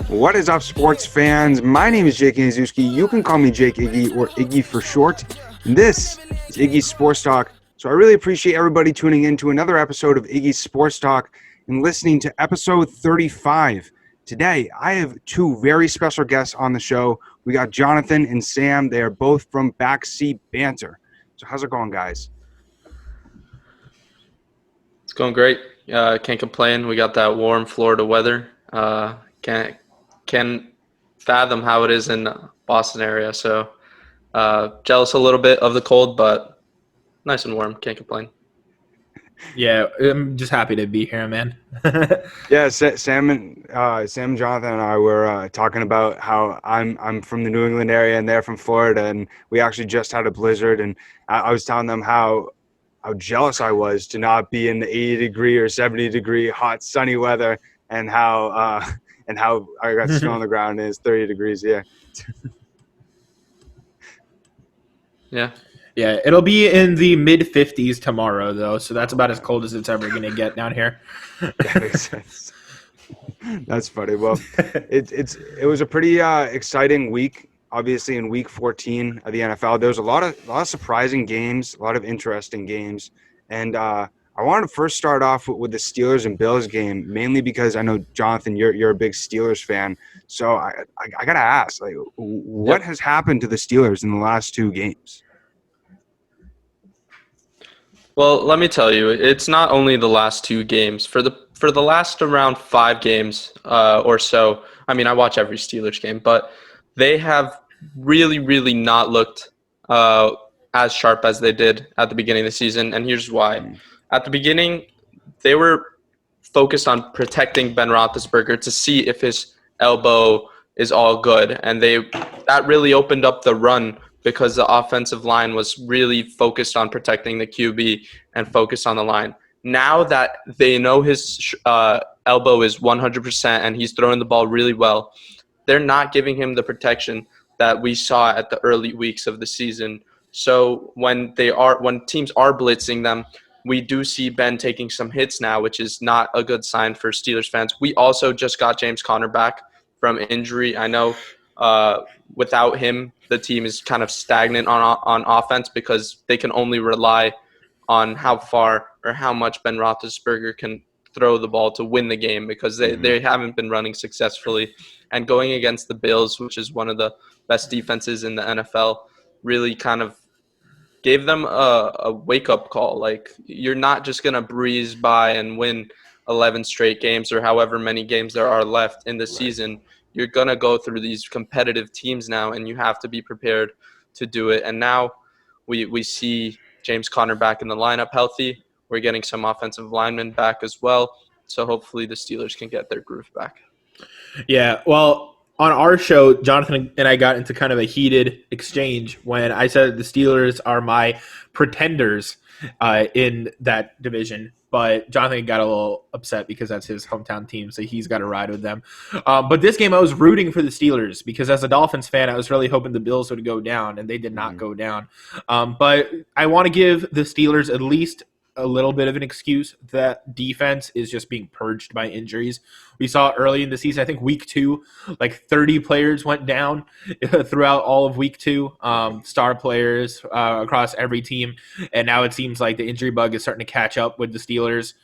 What is up, sports fans? My name is Jake Nazuski. You can call me Jake Iggy or Iggy for short. And this is Iggy's Sports Talk. So I really appreciate everybody tuning in to another episode of Iggy's Sports Talk and listening to episode 35. Today, I have two very special guests on the show. We got Jonathan and Sam. They are both from Backseat Banter. So how's it going, guys? It's going great. Can't complain. We got that warm Florida weather. Can't fathom how it is in Boston area. So jealous a little bit of the cold, but nice and warm. Can't complain. Yeah, I'm just happy to be here, man. Yeah, Sam and Jonathan and I were talking about how I'm from the New England area and they're from Florida, and we actually just had a blizzard, and I was telling them how jealous I was to not be in the 80-degree or 70-degree hot sunny weather, and how I got snow on the ground and it's 30 degrees. Yeah. Yeah, it'll be in the mid-50s tomorrow, though, so that's about as cold as it's ever going to get down here. That makes sense. That's funny. Well, it was a pretty exciting week. Obviously, in Week 14 of the NFL, there was a lot of surprising games, a lot of interesting games, and I wanted to first start off with the Steelers and Bills game, mainly because I know, Jonathan, you're a big Steelers fan. So I gotta ask, like, what has happened to the Steelers in the last two games? Well, let me tell you, it's not only the last two games. For the last around 5 games or so, I mean, I watch every Steelers game, but they have really, really not looked as sharp as they did at the beginning of the season, and here's why. At the beginning, they were focused on protecting Ben Roethlisberger to see if his elbow is all good, and that really opened up the run because the offensive line was really focused on protecting the QB and focused on the line. Now that they know his elbow is 100% and he's throwing the ball really well, they're not giving him the protection that we saw at the early weeks of the season. So when teams are blitzing them, we do see Ben taking some hits now, which is not a good sign for Steelers fans. We also just got James Conner back from injury. I know without him, the team is kind of stagnant on offense because they can only rely on how far or how much Ben Roethlisberger can throw the ball to win the game because they haven't been running successfully. And going against the Bills, which is one of the best defenses in the NFL, really kind of gave them a wake-up call. Like, you're not just going to breeze by and win 11 straight games or however many games there are left in the season. You're going to go through these competitive teams now, and you have to be prepared to do it. And now we see James Conner back in the lineup healthy. We're getting some offensive linemen back as well. So hopefully the Steelers can get their groove back. Yeah, well, on our show, Jonathan and I got into kind of a heated exchange when I said the Steelers are my pretenders in that division. But Jonathan got a little upset because that's his hometown team, so he's got to ride with them. But this game, I was rooting for the Steelers because as a Dolphins fan, I was really hoping the Bills would go down, and they did not go down. But I want to give the Steelers at least a little bit of an excuse that defense is just being purged by injuries. We saw early in the season, I think week 2, like 30 players went down throughout all of week 2, star players across every team. And now it seems like the injury bug is starting to catch up with the Steelers,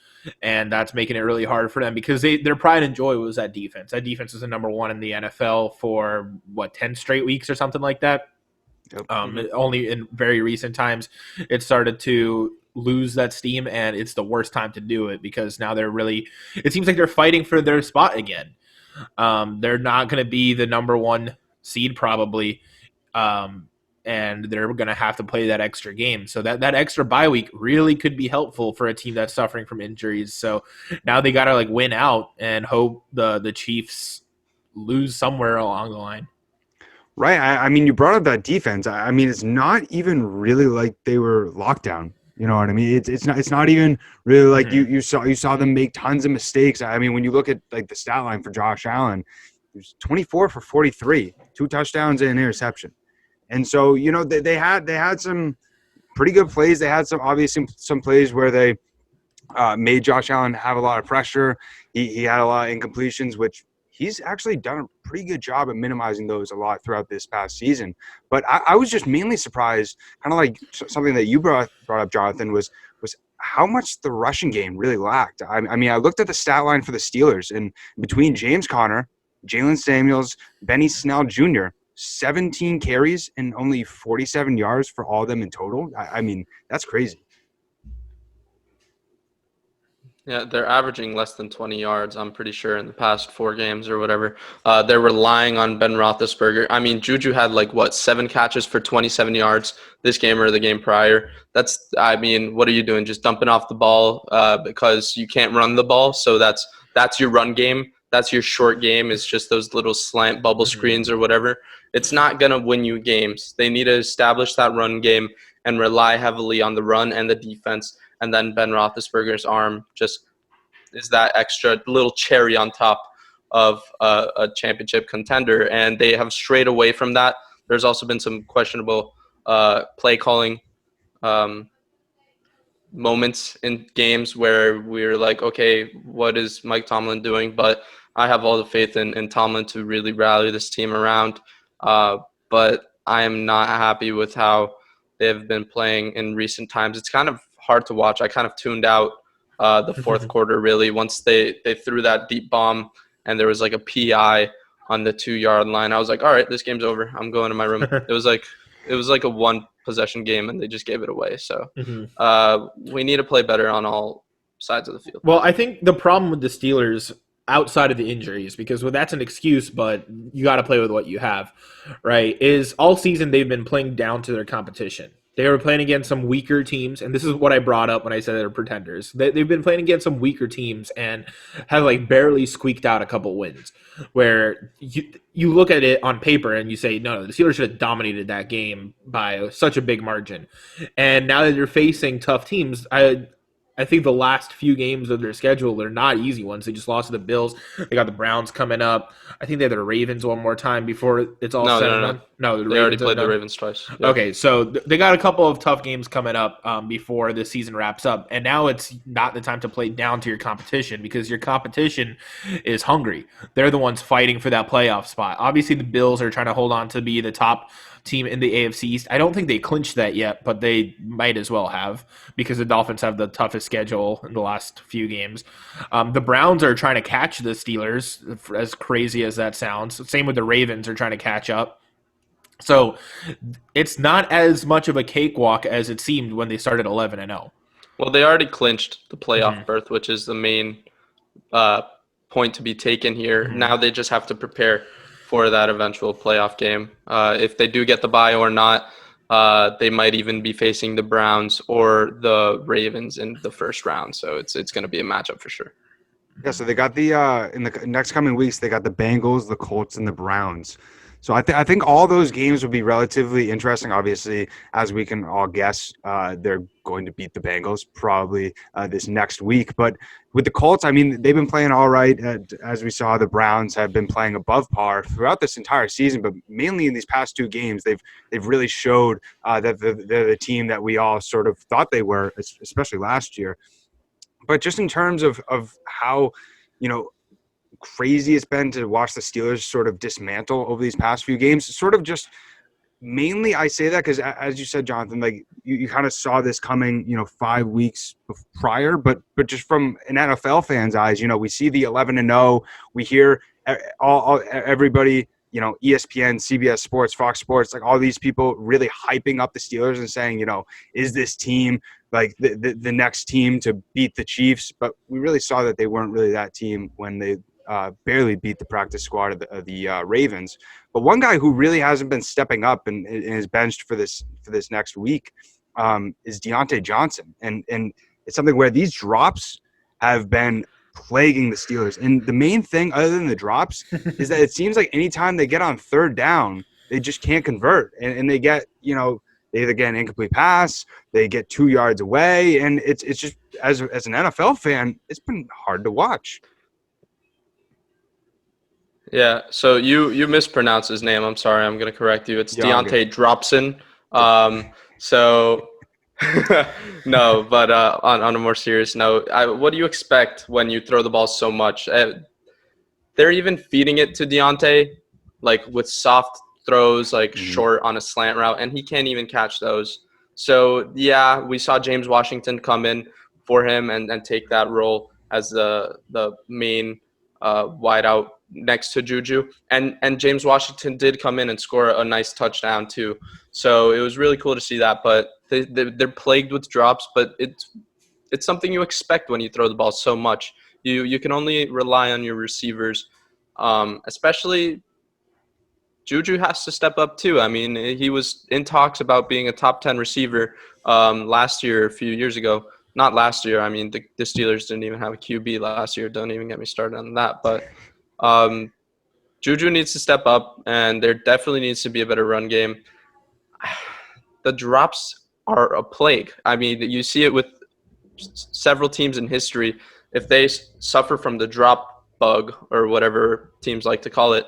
and that's making it really hard for them because their pride and joy was that defense. That defense was the number 1 in the NFL for, 10 straight weeks or something like that. Yep. Only in very recent times, it started to lose that steam, and it's the worst time to do it because now it seems like they're fighting for their spot again. They're not going to be the number 1 seed probably, and they're going to have to play that extra game. So that extra bye week really could be helpful for a team that's suffering from injuries. So now they got to win out and hope the Chiefs lose somewhere along the line. Right. I mean, you brought up that defense. I mean, it's not even really like they were locked down. You know what I mean? It's not even really like you saw them make tons of mistakes. I mean, when you look at like the stat line for Josh Allen, he was 24 for 43, 2 touchdowns and an interception. And so, you know, they had some pretty good plays. They had some plays where they made Josh Allen have a lot of pressure. He had a lot of incompletions, which he's actually done a pretty good job at minimizing those a lot throughout this past season. But I was just mainly surprised, kind of like something that you brought up, Jonathan, was how much the rushing game really lacked. I mean, I looked at the stat line for the Steelers, and between James Conner, Jalen Samuels, Benny Snell Jr., 17 carries and only 47 yards for all of them in total. I mean, that's crazy. Yeah, they're averaging less than 20 yards, I'm pretty sure, in the past 4 games or whatever. They're relying on Ben Roethlisberger. I mean, Juju had 7 catches for 27 yards this game or the game prior. I mean, what are you doing? Just dumping off the ball because you can't run the ball. So that's your run game. That's your short game, is just those little slant bubble screens or whatever. It's not going to win you games. They need to establish that run game and rely heavily on the run and the defense. And then Ben Roethlisberger's arm just is that extra little cherry on top of a championship contender. And they have strayed away from that. There's also been some questionable play calling moments in games where we're like, okay, what is Mike Tomlin doing? But I have all the faith in Tomlin to really rally this team around. But I am not happy with how they have been playing in recent times. It's kind of hard to watch. I kind of tuned out the fourth quarter, really, once they threw that deep bomb and there was a PI on the 2-yard line. I was like, all right, this game's over. I'm going to my room. It was like a 1-possession game, and they just gave it away. So we need to play better on all sides of the field. Well, I think the problem with the Steelers, outside of the injuries, because that's an excuse, but you got to play with what you have, right, is all season they've been playing down to their competition. They were playing against some weaker teams, and this is what I brought up when I said they're pretenders. They've been playing against some weaker teams and have barely squeaked out a couple wins, where you look at it on paper and you say, no, the Steelers should have dominated that game by such a big margin. And now that you're facing tough teams, I think the last few games of their schedule are not easy ones. They just lost to the Bills. They got the Browns coming up. I think they have the Ravens one more time before it's all said and done. No, they already played the Ravens twice. Yeah. Okay, so they got a couple of tough games coming up before the season wraps up. And now it's not the time to play down to your competition, because your competition is hungry. They're the ones fighting for that playoff spot. Obviously, the Bills are trying to hold on to be the top team in the AFC East. I don't think they clinched that yet, but they might as well have, because the Dolphins have the toughest schedule in the last few games. The Browns are trying to catch the Steelers, as crazy as that sounds. Same with the Ravens, are trying to catch up. So it's not as much of a cakewalk as it seemed when they started 11-0. Well, they already clinched the playoff berth, which is the main point to be taken here. Now they just have to prepare for that eventual playoff game. If they do get the bye or not, they might even be facing the Browns or the Ravens in the first round. So it's going to be a matchup for sure. Yeah, so they got the in the next coming weeks, they got the Bengals, the Colts, and the Browns. So I think all those games would be relatively interesting. Obviously, as we can all guess, they're going to beat the Bengals probably this next week. But with the Colts, I mean, they've been playing all right. As we saw, the Browns have been playing above par throughout this entire season, but mainly in these past 2 games, they've really showed that they're the team that we all sort of thought they were, especially last year. But just in terms of how, crazy it's been to watch the Steelers sort of dismantle over these past few games, sort of just mainly I say that because, as you said, Jonathan, you kind of saw this coming, 5 weeks prior, but just from an NFL fan's eyes, we see the 11-0, we hear everybody, ESPN, CBS Sports, Fox Sports, all these people really hyping up the Steelers and saying, is this team the next team to beat the Chiefs? But we really saw that they weren't really that team when they barely beat the practice squad of the Ravens. But one guy who really hasn't been stepping up and is benched for this next week is Deontay Johnson. And it's something where these drops have been plaguing the Steelers. And the main thing, other than the drops, is that it seems like anytime they get on third down, they just can't convert. And they get, they either get an incomplete pass, they get 2 yards away. And it's just, as an NFL fan, it's been hard to watch. Yeah, so you mispronounced his name. I'm sorry. I'm going to correct you. It's Deontay Dropson. So no, but on a more serious note, what do you expect when you throw the ball so much? they're even feeding it to Deontay, like with soft throws, like Mhm. short on a slant route, and he can't even catch those. So yeah, we saw James Washington come in for him and take that role as the main wideout next to Juju, and James Washington did come in and score a nice touchdown too. So it was really cool to see that. But they're plagued with drops, but it's something you expect when you throw the ball so much. You can only rely on your receivers, especially Juju has to step up too. I mean, he was in talks about being a top 10 receiver last year, a few years ago. Not last year. I mean, the Steelers didn't even have a QB last year. Don't even get me started on that. But um, Juju needs to step up, and there definitely needs to be a better run game. The drops are a plague. I mean, you see it with several teams in history. If they suffer from the drop bug or whatever teams like to call it,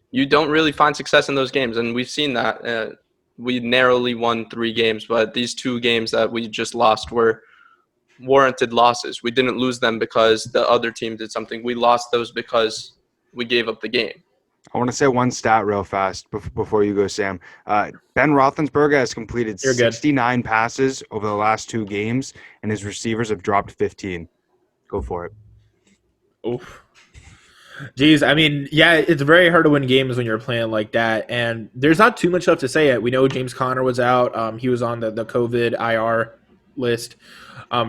you don't really find success in those games. And we've seen that. We narrowly won 3 games, but these 2 games that we just lost were warranted losses. We didn't lose them because the other team did something. We lost those because we gave up the game. I want to say one stat real fast before you go, Sam. Ben Roethlisberger has completed You're good. 69 passes over the last 2 games, and his receivers have dropped 15. Go for it. Oof. Geez, I mean, yeah, it's very hard to win games when you're playing like that. And there's not too much left to say. We know James Conner was out. He was on the COVID IR list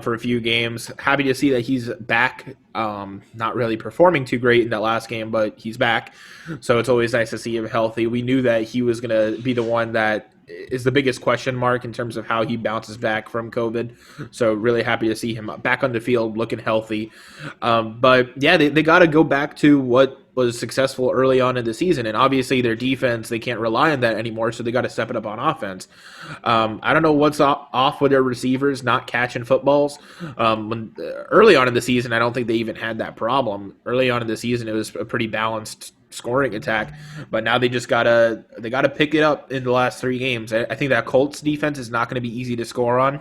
for a few games. Happy to see that he's back. Not really performing too great in that last game, but he's back. So it's always nice to see him healthy. We knew that he was going to be the one that is the biggest question mark in terms of how he bounces back from COVID. So really happy to see him back on the field looking healthy. But yeah, they got to go back to what was successful early on in the season. And obviously their defense, they can't rely on that anymore. So they got to step it up on offense. I don't know what's off with their receivers not catching footballs. Early on in the season, I don't think they even had that problem. Early on in the season, it was a pretty balanced scoring attack, but now they gotta pick it up in the last 3 games. I think that Colts defense is not going to be easy to score on,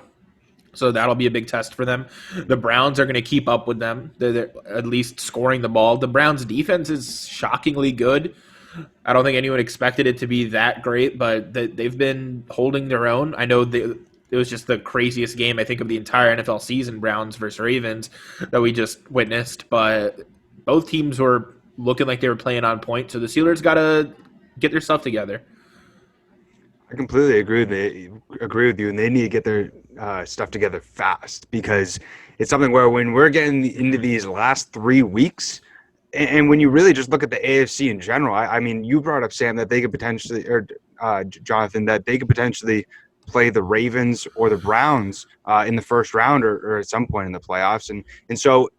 so that'll be a big test for them. The Browns are going to keep up with them. They're at least scoring the ball. The Browns defense is shockingly good. I don't think anyone expected it to be that great, but they've been holding their own. I know it was just the craziest game, I think, of the entire NFL season, Browns versus Ravens, that we just witnessed, but both teams were looking like they were playing on point. So the Steelers got to get their stuff together. I completely agree with you, and they need to get their stuff together fast, because it's something where when we're getting into these last 3 weeks, and when you really just look at the AFC in general, I mean, you brought up, Sam, that they could potentially, or Jonathan, that they could potentially play the Ravens or the Browns in the first round or at some point in the playoffs, and so,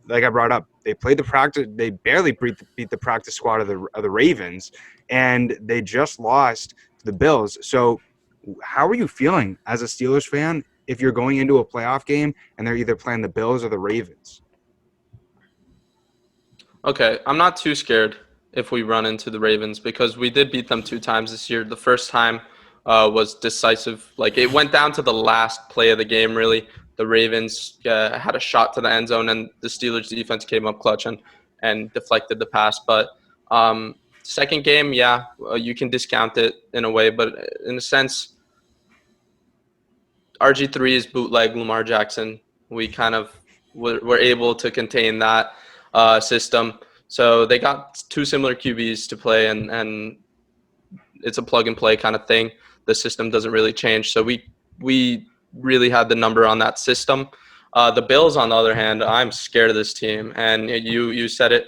like I brought up, they played the practice. They barely beat the practice squad of the Ravens, and they just lost to the Bills. So, how are you feeling as a Steelers fan if you're going into a playoff game and they're either playing the Bills or the Ravens? Okay, I'm not too scared if we run into the Ravens because we did beat them 2 times this year. The first time was decisive. Like, it went down to the last play of the game, really. The Ravens had a shot to the end zone, and the Steelers defense came up clutch and deflected the pass. But second game, yeah, you can discount it in a way. But in a sense, RG3 is bootleg Lamar Jackson. We kind of were able to contain that system. So they got 2 similar QBs to play, and it's a plug-and-play kind of thing. The system doesn't really change. So we really had the number on that system. The Bills, on the other hand, I'm scared of this team. And you said it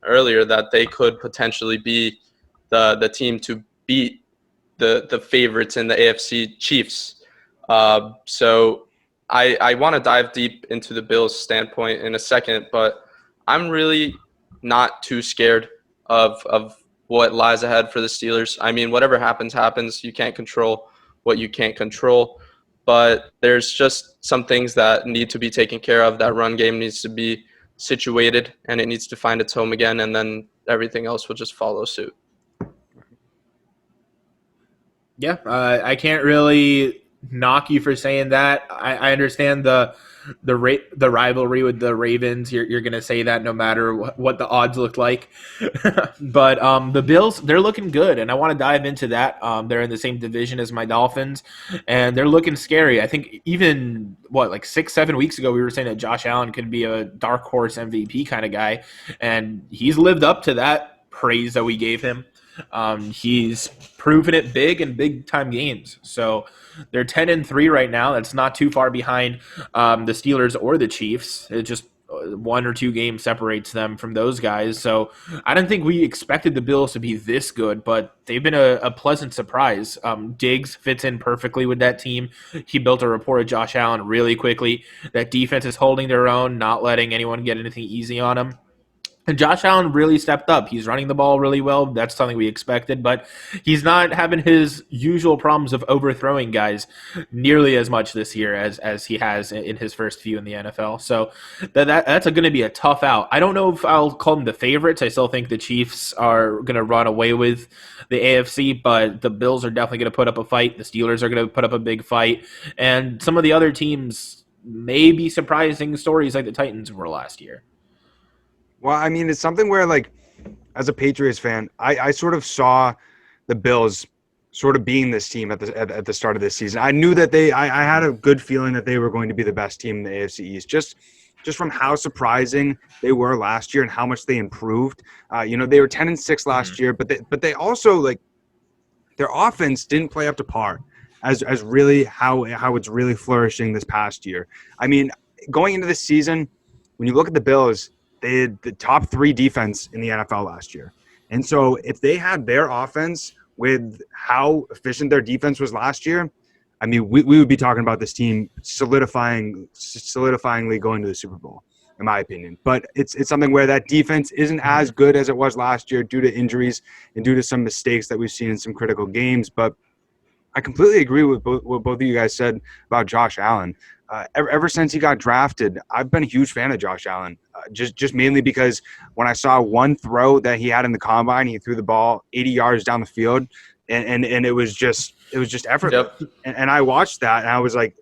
earlier that they could potentially be the team to beat the favorites in the AFC, Chiefs. So I want to dive deep into the Bills' standpoint in a second, but I'm really not too scared of what lies ahead for the Steelers. I mean, whatever happens, happens. You can't control what you can't control. But there's just some things that need to be taken care of. That run game needs to be situated, and it needs to find its home again, and then everything else will just follow suit. Yeah, I can't really knock you for saying that. I understand the rivalry with the Ravens. You're going to say that no matter what the odds look like. But the Bills, they're looking good, and I want to dive into that. They're in the same division as my Dolphins, and they're looking scary. I think even like 6-7 weeks ago, we were saying that Josh Allen could be a dark horse MVP kind of guy, and he's lived up to that praise that we gave him. He's proven it big in big time games. So they're 10-3 right now. That's not too far behind the Steelers or the Chiefs. It just 1 or 2 games separates them from those guys. So I don't think we expected the Bills to be this good, but they've been a pleasant surprise. Diggs fits in perfectly with that team. He built a rapport with Josh Allen really quickly. That defense is holding their own, not letting anyone get anything easy on him. And Josh Allen really stepped up. He's running the ball really well. That's something we expected, but he's not having his usual problems of overthrowing guys nearly as much this year as he has in his first few in the NFL. So that's going to be a tough out. I don't know if I'll call them the favorites. I still think the Chiefs are going to run away with the AFC, but the Bills are definitely going to put up a fight. The Steelers are going to put up a big fight. And some of the other teams may be surprising stories like the Titans were last year. Well, I mean, it's something where, like, as a Patriots fan, I sort of saw the Bills sort of being this team at the start of this season. I knew that I had a good feeling that they were going to be the best team in the AFC East, just from how surprising they were last year and how much they improved. They were 10-6 last year, but they also, like, their offense didn't play up to par as really how it's really flourishing this past year. I mean, going into the season, when you look at the Bills, they had the top 3 defense in the NFL last year. And so if they had their offense with how efficient their defense was last year, I mean, we would be talking about this team solidifyingly going to the Super Bowl, in my opinion. But it's something where that defense isn't as good as it was last year due to injuries and due to some mistakes that we've seen in some critical games. But I completely agree with what both of you guys said about Josh Allen. Ever since he got drafted, I've been a huge fan of Josh Allen, just mainly because when I saw one throw that he had in the combine, he threw the ball 80 yards down the field, and it was just effortless. Yep. And I watched that, and I was like,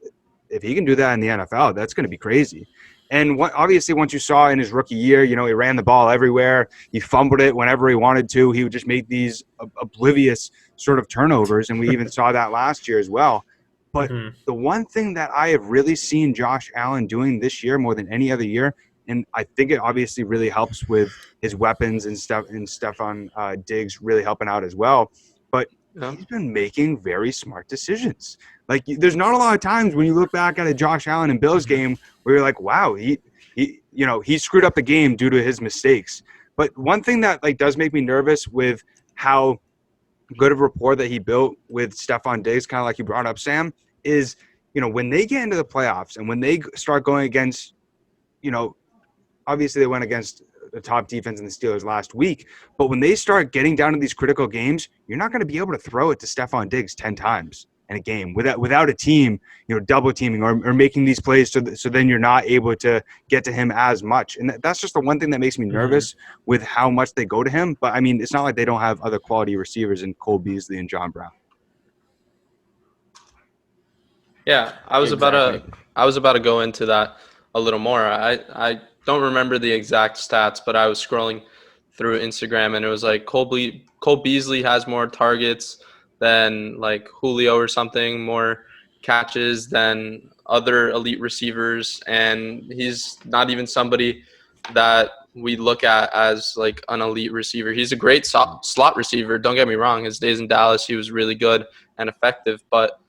if he can do that in the NFL, that's going to be crazy. And obviously, once you saw in his rookie year, he ran the ball everywhere. He fumbled it whenever he wanted to. He would just make these oblivious sort of turnovers, and we even saw that last year as well. But the one thing that I have really seen Josh Allen doing this year more than any other year, and I think it obviously really helps with his weapons and stuff, and Stephon Diggs really helping out as well. But he's been making very smart decisions. Like, there's not a lot of times when you look back at a Josh Allen and Bills game where you're like, wow, he screwed up the game due to his mistakes. But one thing that does make me nervous with how good of rapport that he built with Stephon Diggs, kind of like you brought up, Sam, is, when they get into the playoffs and when they start going against, obviously they went against the top defense in the Steelers last week, but when they start getting down to these critical games, you're not going to be able to throw it to Stephon Diggs 10 times in a game without a team, double teaming or making these plays. So then you're not able to get to him as much. And that's just the one thing that makes me nervous with how much they go to him. But I mean, it's not like they don't have other quality receivers in Cole Beasley and John Brown. Yeah, I was about to go into that a little more. I don't remember the exact stats, but I was scrolling through Instagram and it was like Cole Beasley has more targets than like Julio or something, more catches than other elite receivers, and he's not even somebody that we look at as like an elite receiver. He's a great slot receiver, don't get me wrong. His days in Dallas, he was really good and effective, but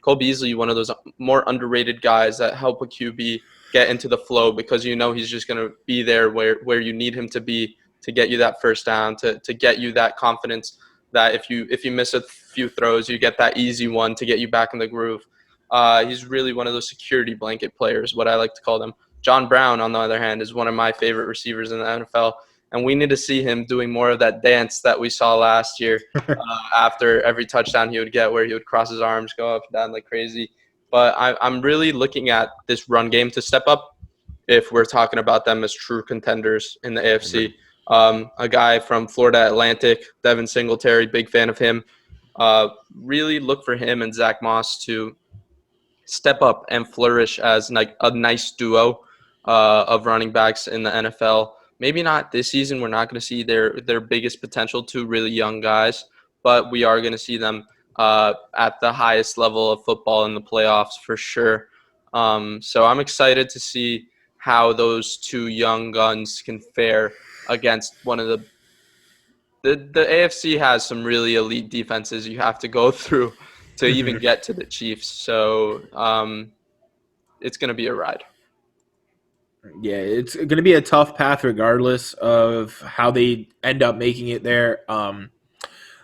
Cole Beasley, one of those more underrated guys that help a QB get into the flow because he's just going to be there where you need him to be to get you that first down, to get you that confidence that if you miss a few throws, you get that easy one to get you back in the groove. He's really one of those security blanket players, what I like to call them. John Brown, on the other hand, is one of my favorite receivers in the NFL, and we need to see him doing more of that dance that we saw last year after every touchdown he would get, where he would cross his arms, go up and down like crazy. But I'm really looking at this run game to step up if we're talking about them as true contenders in the AFC. A guy from Florida Atlantic, Devin Singletary, big fan of him. Really look for him and Zach Moss to step up and flourish as like a nice duo of running backs in the NFL. Maybe not this season. We're not going to see their biggest potential, two really young guys, but we are going to see them at the highest level of football in the playoffs for sure. So I'm excited to see how those two young guns can fare against one of the AFC has some really elite defenses you have to go through to even get to the Chiefs. So it's going to be a ride. Yeah, it's going to be a tough path regardless of how they end up making it there.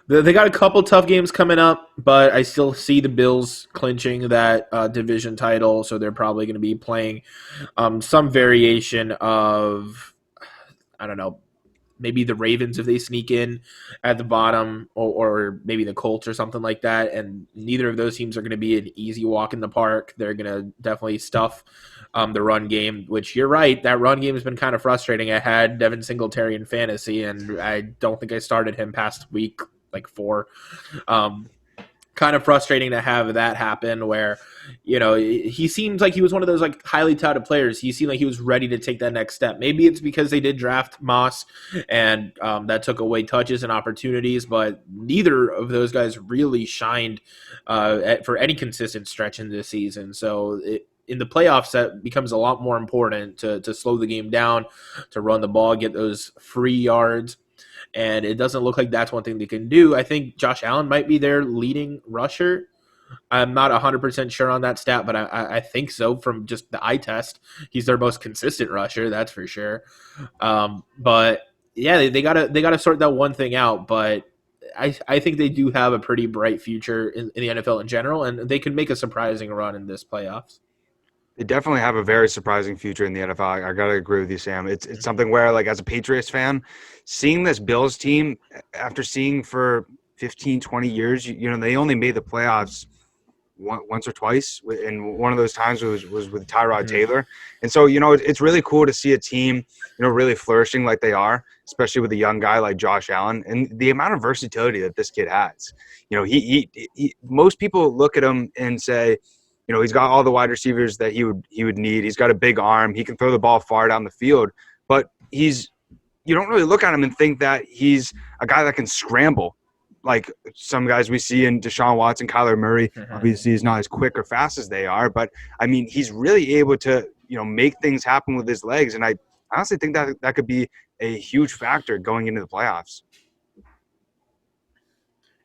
They got a couple tough games coming up, but I still see the Bills clinching that division title, so they're probably going to be playing some variation of, I don't know, maybe the Ravens if they sneak in at the bottom, or maybe the Colts or something like that. And neither of those teams are going to be an easy walk in the park. They're going to definitely stuff the run game, which you're right, that run game has been kind of frustrating. I had Devin Singletary in fantasy, and I don't think I started him past week like 4. Kind of frustrating to have that happen where, he seems like he was one of those like highly touted players. He seemed like he was ready to take that next step. Maybe it's because they did draft Moss and that took away touches and opportunities, but neither of those guys really shined for any consistent stretch in this season. So in the playoffs, that becomes a lot more important to slow the game down, to run the ball, get those free yards. And it doesn't look like that's one thing they can do. I think Josh Allen might be their leading rusher. I'm not 100% sure on that stat, but I think so from just the eye test. He's their most consistent rusher, that's for sure. But yeah, they gotta sort that one thing out. But I think they do have a pretty bright future in the NFL in general, and they could make a surprising run in this playoffs. They definitely have a very surprising future in the NFL. I gotta agree with you, Sam. It's something where, like, as a Patriots fan, seeing this Bills team after seeing for 15, 20 years, they only made the playoffs once or twice, and one of those times was with Tyrod Taylor. And so, it's really cool to see a team, really flourishing like they are, especially with a young guy like Josh Allen, and the amount of versatility that this kid has. He most people look at him and say, he's got all the wide receivers that he would need. He's got a big arm. He can throw the ball far down the field. But you don't really look at him and think that he's a guy that can scramble like some guys we see in Deshaun Watson, Kyler Murray. Obviously, he's not as quick or fast as they are. But, I mean, he's really able to, make things happen with his legs. And I honestly think that could be a huge factor going into the playoffs.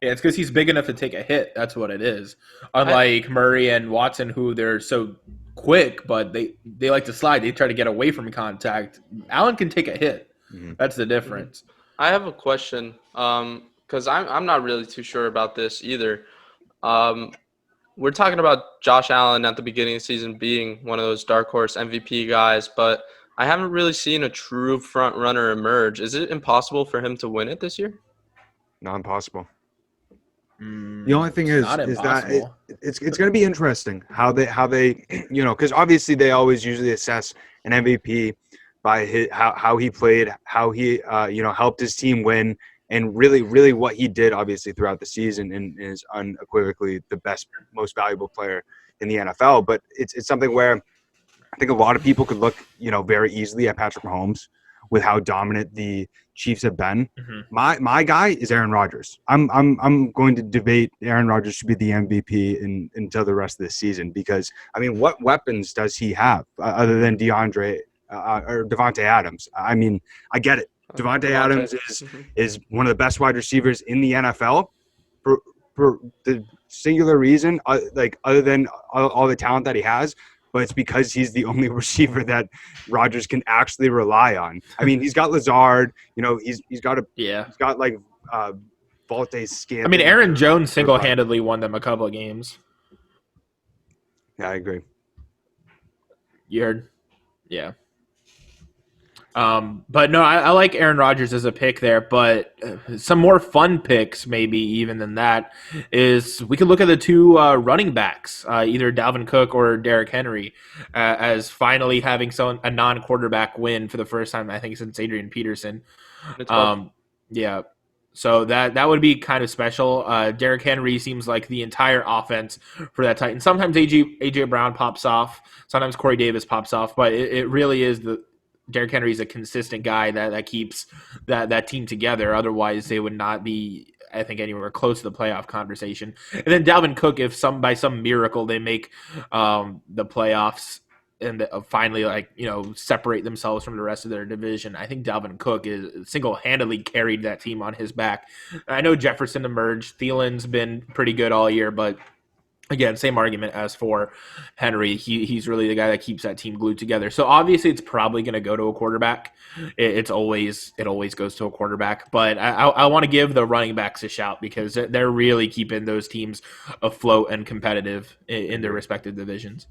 Yeah, it's because he's big enough to take a hit. That's what it is. Unlike Murray and Watson, who they're so quick, but they like to slide. They try to get away from contact. Allen can take a hit. Mm-hmm. That's the difference. I have a question because I'm not really too sure about this either. We're talking about Josh Allen at the beginning of the season being one of those dark horse MVP guys, but I haven't really seen a true front runner emerge. Is it impossible for him to win it this year? Not impossible. The only thing is that it's going to be interesting how they because obviously they always usually assess an MVP by how he played, how he helped his team win, and really what he did obviously throughout the season, and is unequivocally the best, most valuable player in the NFL. But it's something where I think a lot of people could look very easily at Patrick Mahomes with how dominant the Chiefs have been. Mm-hmm. My guy is Aaron Rodgers. I'm going to debate Aaron Rodgers should be the MVP until the rest of the season, because I mean, what weapons does he have other than DeAndre or Devontae Adams? I mean, I get it. Devontae Adams is one of the best wide receivers in the NFL for the singular reason, other than all the talent that he has. But it's because he's the only receiver that Rodgers can actually rely on. I mean, he's got Lazard. He's got Volta's skin. I mean, Aaron Jones single-handedly won them a couple of games. Yeah, I agree. You heard? Yeah. But no, I like Aaron Rodgers as a pick there, but some more fun picks maybe even than that is we could look at the two running backs, either Dalvin Cook or Derrick Henry, as finally having a non-quarterback win for the first time, I think, since Adrian Peterson. Yeah. So that would be kind of special. Derrick Henry seems like the entire offense for that Titan. Sometimes AJ Brown pops off. Sometimes Corey Davis pops off. But it really is Derrick Henry is a consistent guy that keeps that team together. Otherwise, they would not be, I think, anywhere close to the playoff conversation. And then Dalvin Cook, if by some miracle they make the playoffs and finally separate themselves from the rest of their division, I think Dalvin Cook is single-handedly carried that team on his back. I know Jefferson emerged. Thielen's been pretty good all year, but again, same argument as for Henry. He's really the guy that keeps that team glued together. So obviously, it's probably going to go to a quarterback. It always goes to a quarterback. But I want to give the running backs a shout because they're really keeping those teams afloat and competitive in their respective divisions.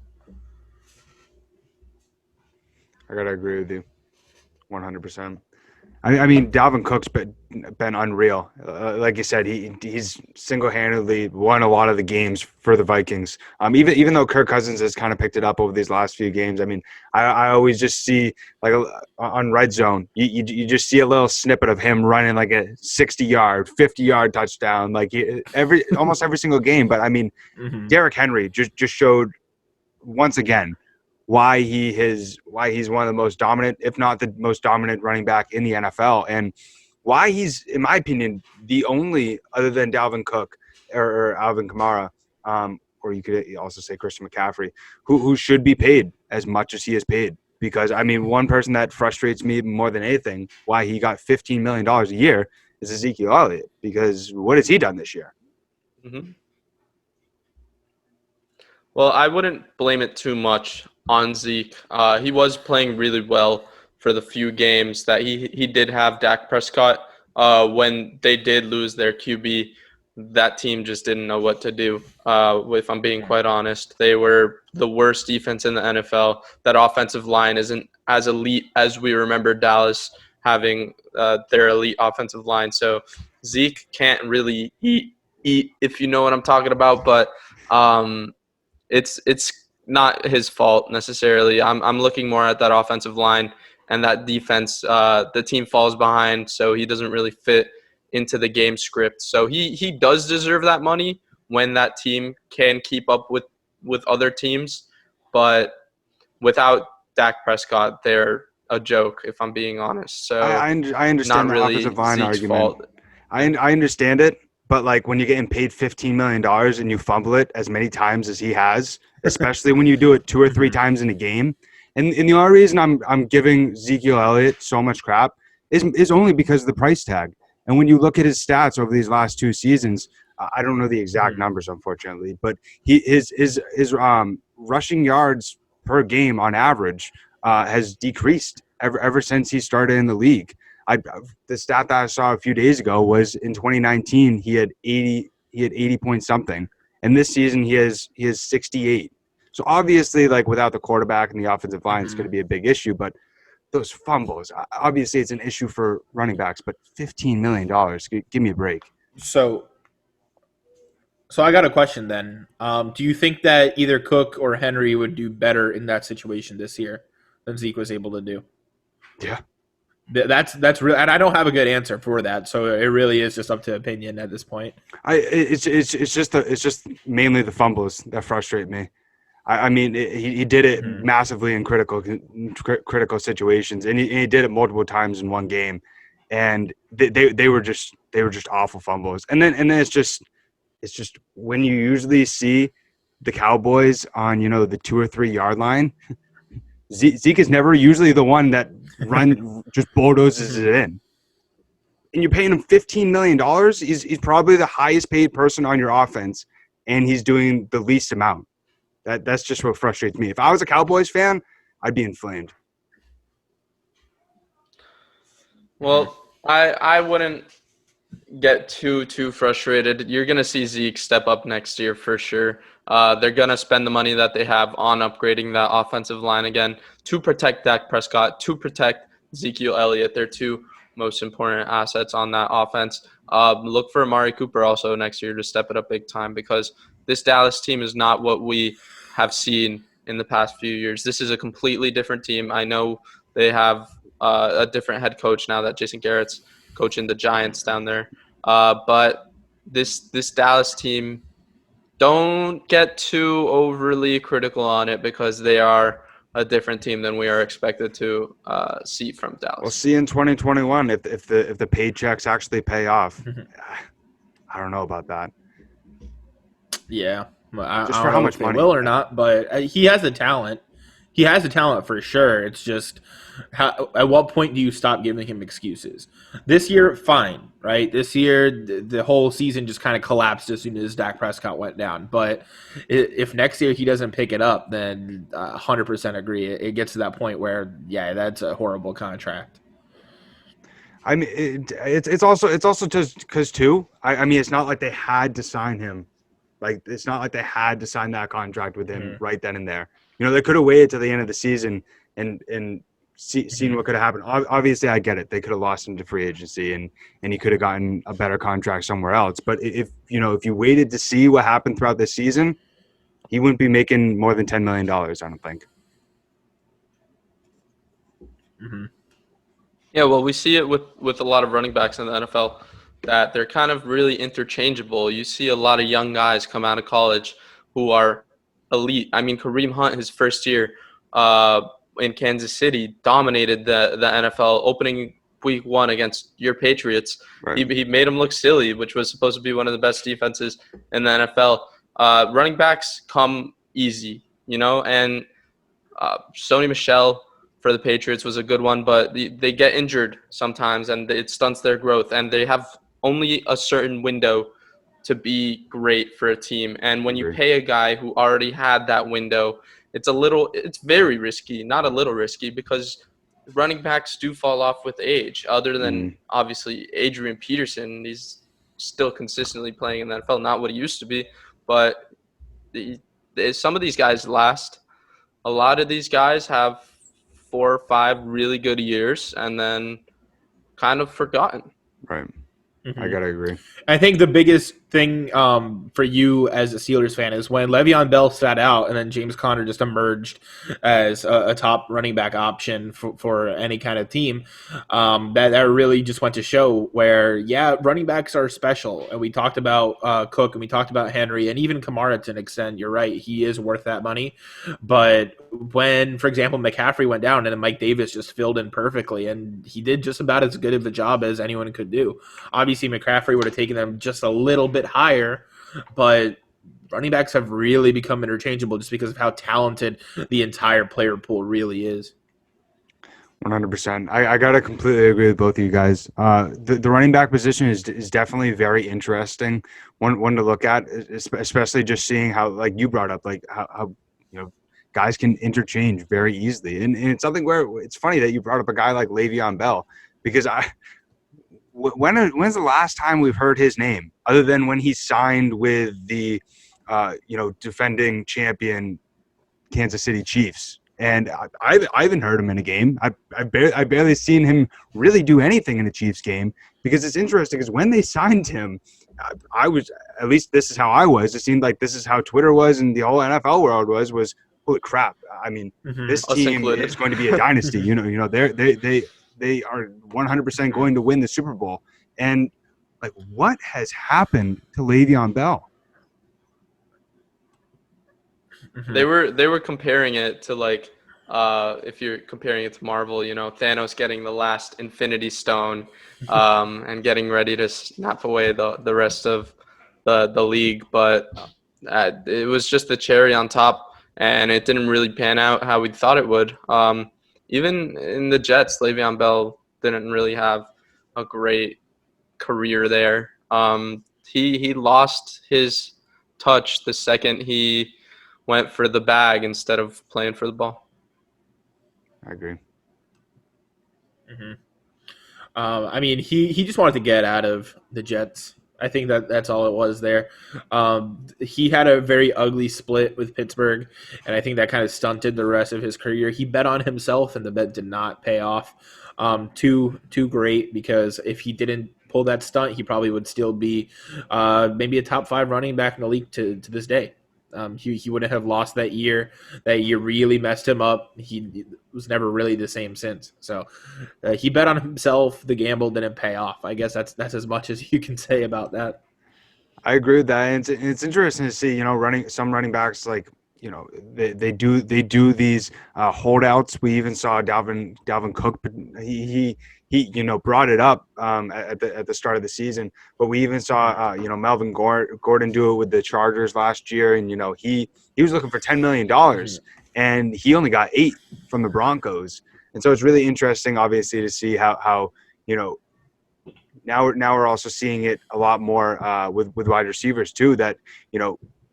I gotta agree with you, 100%. I mean, Dalvin Cook's been unreal. Like you said, he's single-handedly won a lot of the games for the Vikings. Even though Kirk Cousins has kind of picked it up over these last few games. I mean, I always just see like on Red Zone, you just see a little snippet of him running like a 60-yard, 50-yard touchdown, like almost every single game. But I mean, Derrick Henry just showed once again why he's one of the most dominant, if not the most dominant running back in the NFL, and why he's, in my opinion, the only, other than Dalvin Cook or Alvin Kamara, or you could also say Christian McCaffrey, who should be paid as much as he is paid. Because, I mean, one person that frustrates me more than anything, why he got $15 million a year, is Ezekiel Elliott. Because what has he done this year? Mm-hmm. Well, I wouldn't blame it too much on Zeke. He was playing really well for the few games that he did have Dak Prescott. When they did lose their QB, that team just didn't know what to do. If I'm being quite honest, they were the worst defense in the NFL. That offensive line isn't as elite as we remember Dallas having their elite offensive line. So Zeke can't really eat if you know what I'm talking about, but it's not his fault necessarily. I'm looking more at that offensive line and that defense. The team falls behind, so he doesn't really fit into the game script. So he does deserve that money when that team can keep up with other teams. But without Dak Prescott, they're a joke, if I'm being honest. So I understand not the really offensive line Zeke's argument. fault. I understand it, but like when you're getting paid $15 million and you fumble it as many times as he has, especially when you do it 2 or 3 times in a game, and the only reason I'm giving Ezekiel Elliott so much crap is only because of the price tag. And when you look at his stats over these last 2 seasons, I don't know the exact numbers, unfortunately, but his rushing yards per game on average has decreased ever since he started in the league. The stat that I saw a few days ago was in 2019 he had 80 point something, and this season he has 68. So obviously, like without the quarterback and the offensive line, it's going to be a big issue. But those fumbles, obviously, it's an issue for running backs. But $15 million, give me a break. So I got a question then. Do you think that either Cook or Henry would do better in that situation this year than Zeke was able to do? Yeah. That's real, and I don't have a good answer for that. So it really is just up to opinion at this point. It's just mainly the fumbles that frustrate me. I mean, he did it massively in critical situations, and he did it multiple times in one game, and they were just awful fumbles. And then it's just when you usually see the Cowboys on the 2 or 3 yard line, Zeke is never usually the one that just bulldozes it in. And you're paying him $15 million. He's probably the highest paid person on your offense, and he's doing the least amount. That's just what frustrates me. If I was a Cowboys fan, I'd be inflamed. Well, I wouldn't get too frustrated. You're going to see Zeke step up next year for sure. They're going to spend the money that they have on upgrading that offensive line again to protect Dak Prescott, to protect Ezekiel Elliott. They're 2 most important assets on that offense. Look for Amari Cooper also next year to step it up big time, because this Dallas team is not what we have seen in the past few years. This is a completely different team. I know they have a different head coach now that Jason Garrett's coaching the Giants down there. But this Dallas team, don't get too overly critical on it because they are a different team than we are expected to see from Dallas. We'll see in 2021 if the paychecks actually pay off. I don't know about that. Yeah, I Just don't for how know much if they money? will or not, but he has the talent. He has the talent for sure. It's just at what point do you stop giving him excuses? This year, fine, right? This year, the whole season just kind of collapsed as soon as Dak Prescott went down. But if next year he doesn't pick it up, then 100% agree. It gets to that point where, yeah, that's a horrible contract. I mean, it's also just because too. I mean, it's not like they had to sign him. Like, it's not like they had to sign that contract with him right then and there. They could have waited till the end of the season and seen what could have happened. Obviously, I get it. They could have lost him to free agency and he could have gotten a better contract somewhere else. But if you waited to see what happened throughout the season, he wouldn't be making more than $10 million. I don't think. Yeah, well, we see it with a lot of running backs in the NFL that they're kind of really interchangeable. You see a lot of young guys come out of college who are elite. I mean, Kareem Hunt, his first year in Kansas City, dominated the NFL opening week 1 against your Patriots. Right. He made them look silly, which was supposed to be one of the best defenses in the NFL. Running backs come easy, and Sony Michel for the Patriots was a good one, but they get injured sometimes and it stunts their growth, and they have only a certain window to be great for a team. And when you pay a guy who already had that window, it's very risky, not a little risky, because running backs do fall off with age, other than obviously Adrian Peterson. He's still consistently playing in the NFL, not what he used to be, but some of these guys last. A lot of these guys have 4 or 5 really good years and then kind of forgotten. Right. I gotta agree. I think the biggest thing for you as a Steelers fan is when Le'Veon Bell sat out and then James Conner just emerged as a top running back option for any kind of team. That really just went to show where, yeah, running backs are special. And we talked about Cook and we talked about Henry and even Kamara to an extent. You're right. He is worth that money. But when, for example, McCaffrey went down and then Mike Davis just filled in perfectly, and he did just about as good of a job as anyone could do. Obviously, McCaffrey would have taken them just a little bit higher, but running backs have really become interchangeable just because of how talented the entire player pool really is. 100%. I gotta completely agree with both of you guys. The running back position is definitely very interesting. One to look at, especially just seeing how, like you brought up, like how guys can interchange very easily, and it's something where it's funny that you brought up a guy like Le'Veon Bell, because when's the last time we've heard his name other than when he signed with the defending champion Kansas City Chiefs? And I haven't heard him in a game. I've barely seen him really do anything in the Chiefs game, because it's interesting because when they signed him, I was, at least this is how I was. It seemed like this is how Twitter was and the whole NFL world was holy crap. I mean, this team is going to be a dynasty. They are 100% going to win the Super Bowl. And like, what has happened to Le'Veon Bell? They were comparing it to, like, if you're comparing it to Marvel, Thanos getting the last Infinity Stone and getting ready to snap away the rest of the league. But it was just the cherry on top, and it didn't really pan out how we thought it would. Even in the Jets, Le'Veon Bell didn't really have a great career there. He lost his touch the second he went for the bag instead of playing for the ball. I agree. I mean, he just wanted to get out of the Jets. I think that's all it was there. He had a very ugly split with Pittsburgh, and I think that kind of stunted the rest of his career. He bet on himself, and the bet did not pay off. Too great, because if he didn't pull that stunt, he probably would still be maybe a top 5 running back in the league to this day. He wouldn't have lost that year. That year really messed him up. He was never really the same since. So he bet on himself. The gamble didn't pay off. I guess that's as much as you can say about that. I agree with that. And it's interesting to see, running backs like, they do these holdouts. We even saw Dalvin Cook, but he brought it up at the start of the season. But we even saw Melvin Gordon do it with the Chargers last year, and he was looking for $10 million, and he only got 8 from the Broncos. And so it's really interesting, obviously, to see how now we're also seeing it a lot more with wide receivers too. That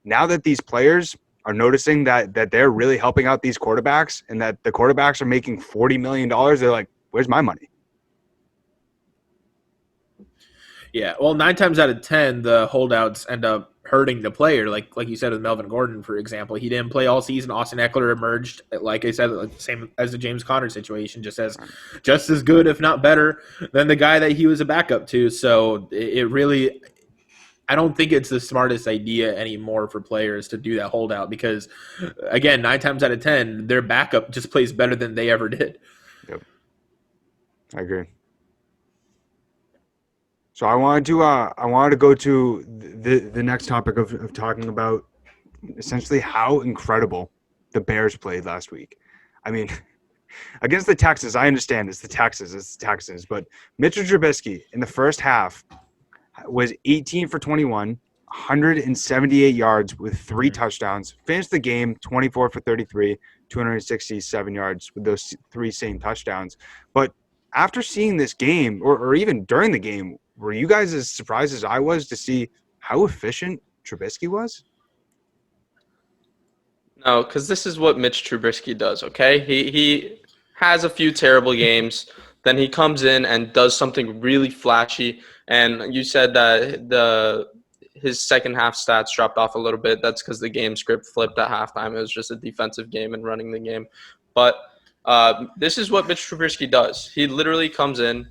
now that these players are noticing that they're really helping out these quarterbacks, and that the quarterbacks are making $40 million, they're like, "Where's my money?" Yeah, well, 9 times out of 10, the holdouts end up hurting the player. Like you said with Melvin Gordon, for example, he didn't play all season. Austin Eckler emerged, like I said, same as the James Conner situation, just as good, if not better, than the guy that he was a backup to. So it really, I don't think it's the smartest idea anymore for players to do that holdout because, again, 9 times out of 10, their backup just plays better than they ever did. Yep, I agree. So I wanted to go to the next topic of talking about essentially how incredible the Bears played last week. I mean, against the Texans, I understand it's the Texans, but Mitchell Trubisky in the first half was 18 for 21, 178 yards with 3 touchdowns, finished the game 24 for 33, 267 yards with those 3 same touchdowns. But after seeing this game, or even during the game, were you guys as surprised as I was to see how efficient Trubisky was? No, because this is what Mitch Trubisky does, okay? He has a few terrible games, then he comes in and does something really flashy. And you said that his second half stats dropped off a little bit. That's because the game script flipped at halftime. It was just a defensive game and running the game. But this is what Mitch Trubisky does. He literally comes in.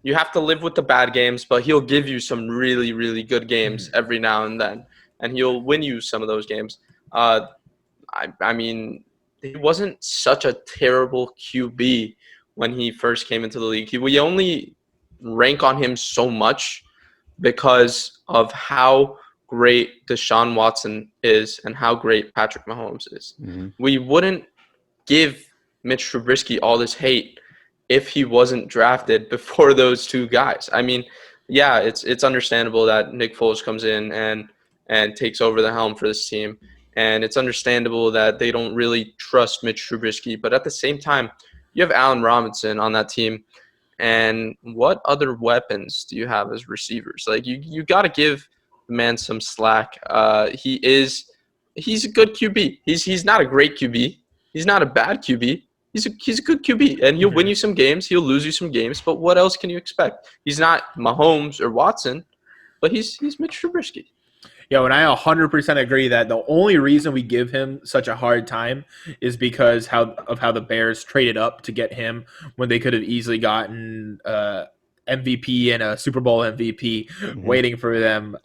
You have to live with the bad games, but he'll give you some really, really good games every now and then, and he'll win you some of those games. I mean, he wasn't such a terrible QB when he first came into the league. We only rank on him so much because of how great Deshaun Watson is and how great Patrick Mahomes is. Mm-hmm. We wouldn't give Mitch Trubisky all this hate if he wasn't drafted before those 2 guys. I mean, yeah, it's understandable that Nick Foles comes in and takes over the helm for this team. And it's understandable that they don't really trust Mitch Trubisky. But at the same time, you have Allen Robinson on that team. And what other weapons do you have as receivers? Like, you got to give the man some slack. He's a good QB. He's not a great QB. He's not a bad QB. He's a good QB, and he'll win you some games. He'll lose you some games, but what else can you expect? He's not Mahomes or Watson, but he's Mitch Trubisky. Yeah, and I 100% agree that the only reason we give him such a hard time is because of how the Bears traded up to get him when they could have easily gotten MVP and a Super Bowl MVP waiting for them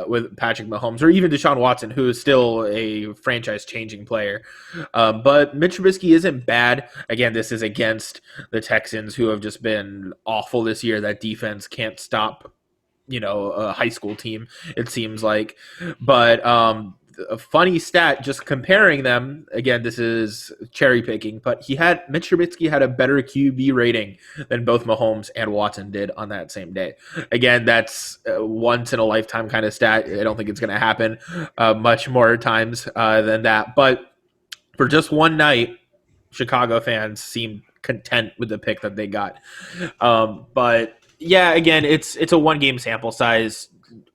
with Patrick Mahomes or even Deshaun Watson, who is still a franchise-changing player. But Mitch Trubisky isn't bad. Again, this is against the Texans, who have just been awful this year. That defense can't stop a high school team, it seems like. But a funny stat, just comparing them, again, this is cherry picking, but Mitch Trubisky had a better QB rating than both Mahomes and Watson did on that same day. Again, that's once in a lifetime kind of stat. I don't think it's going to happen much more times than that. But for just one night, Chicago fans seemed content with the pick that they got. But yeah, again, it's a 1-game sample size.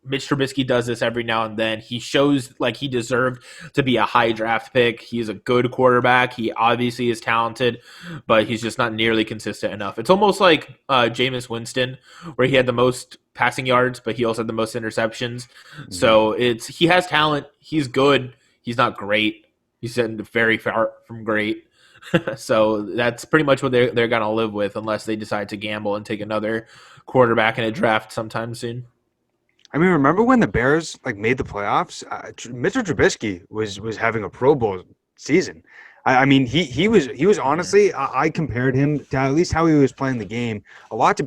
Mitch Trubisky does this every now and then. He shows like he deserved to be a high draft pick. He's a good quarterback. He obviously is talented, but he's just not nearly consistent enough. It's almost like Jameis Winston, where he had the most passing yards, but he also had the most interceptions. Mm-hmm. So he has talent. He's good. He's not great. He's very far from great. So that's pretty much what they're going to live with unless they decide to gamble and take another quarterback in a draft sometime soon. I mean, remember when the Bears made the playoffs? Mitchell Trubisky was having a Pro Bowl season. I mean, he was honestly. I compared him to at least how he was playing the game a lot to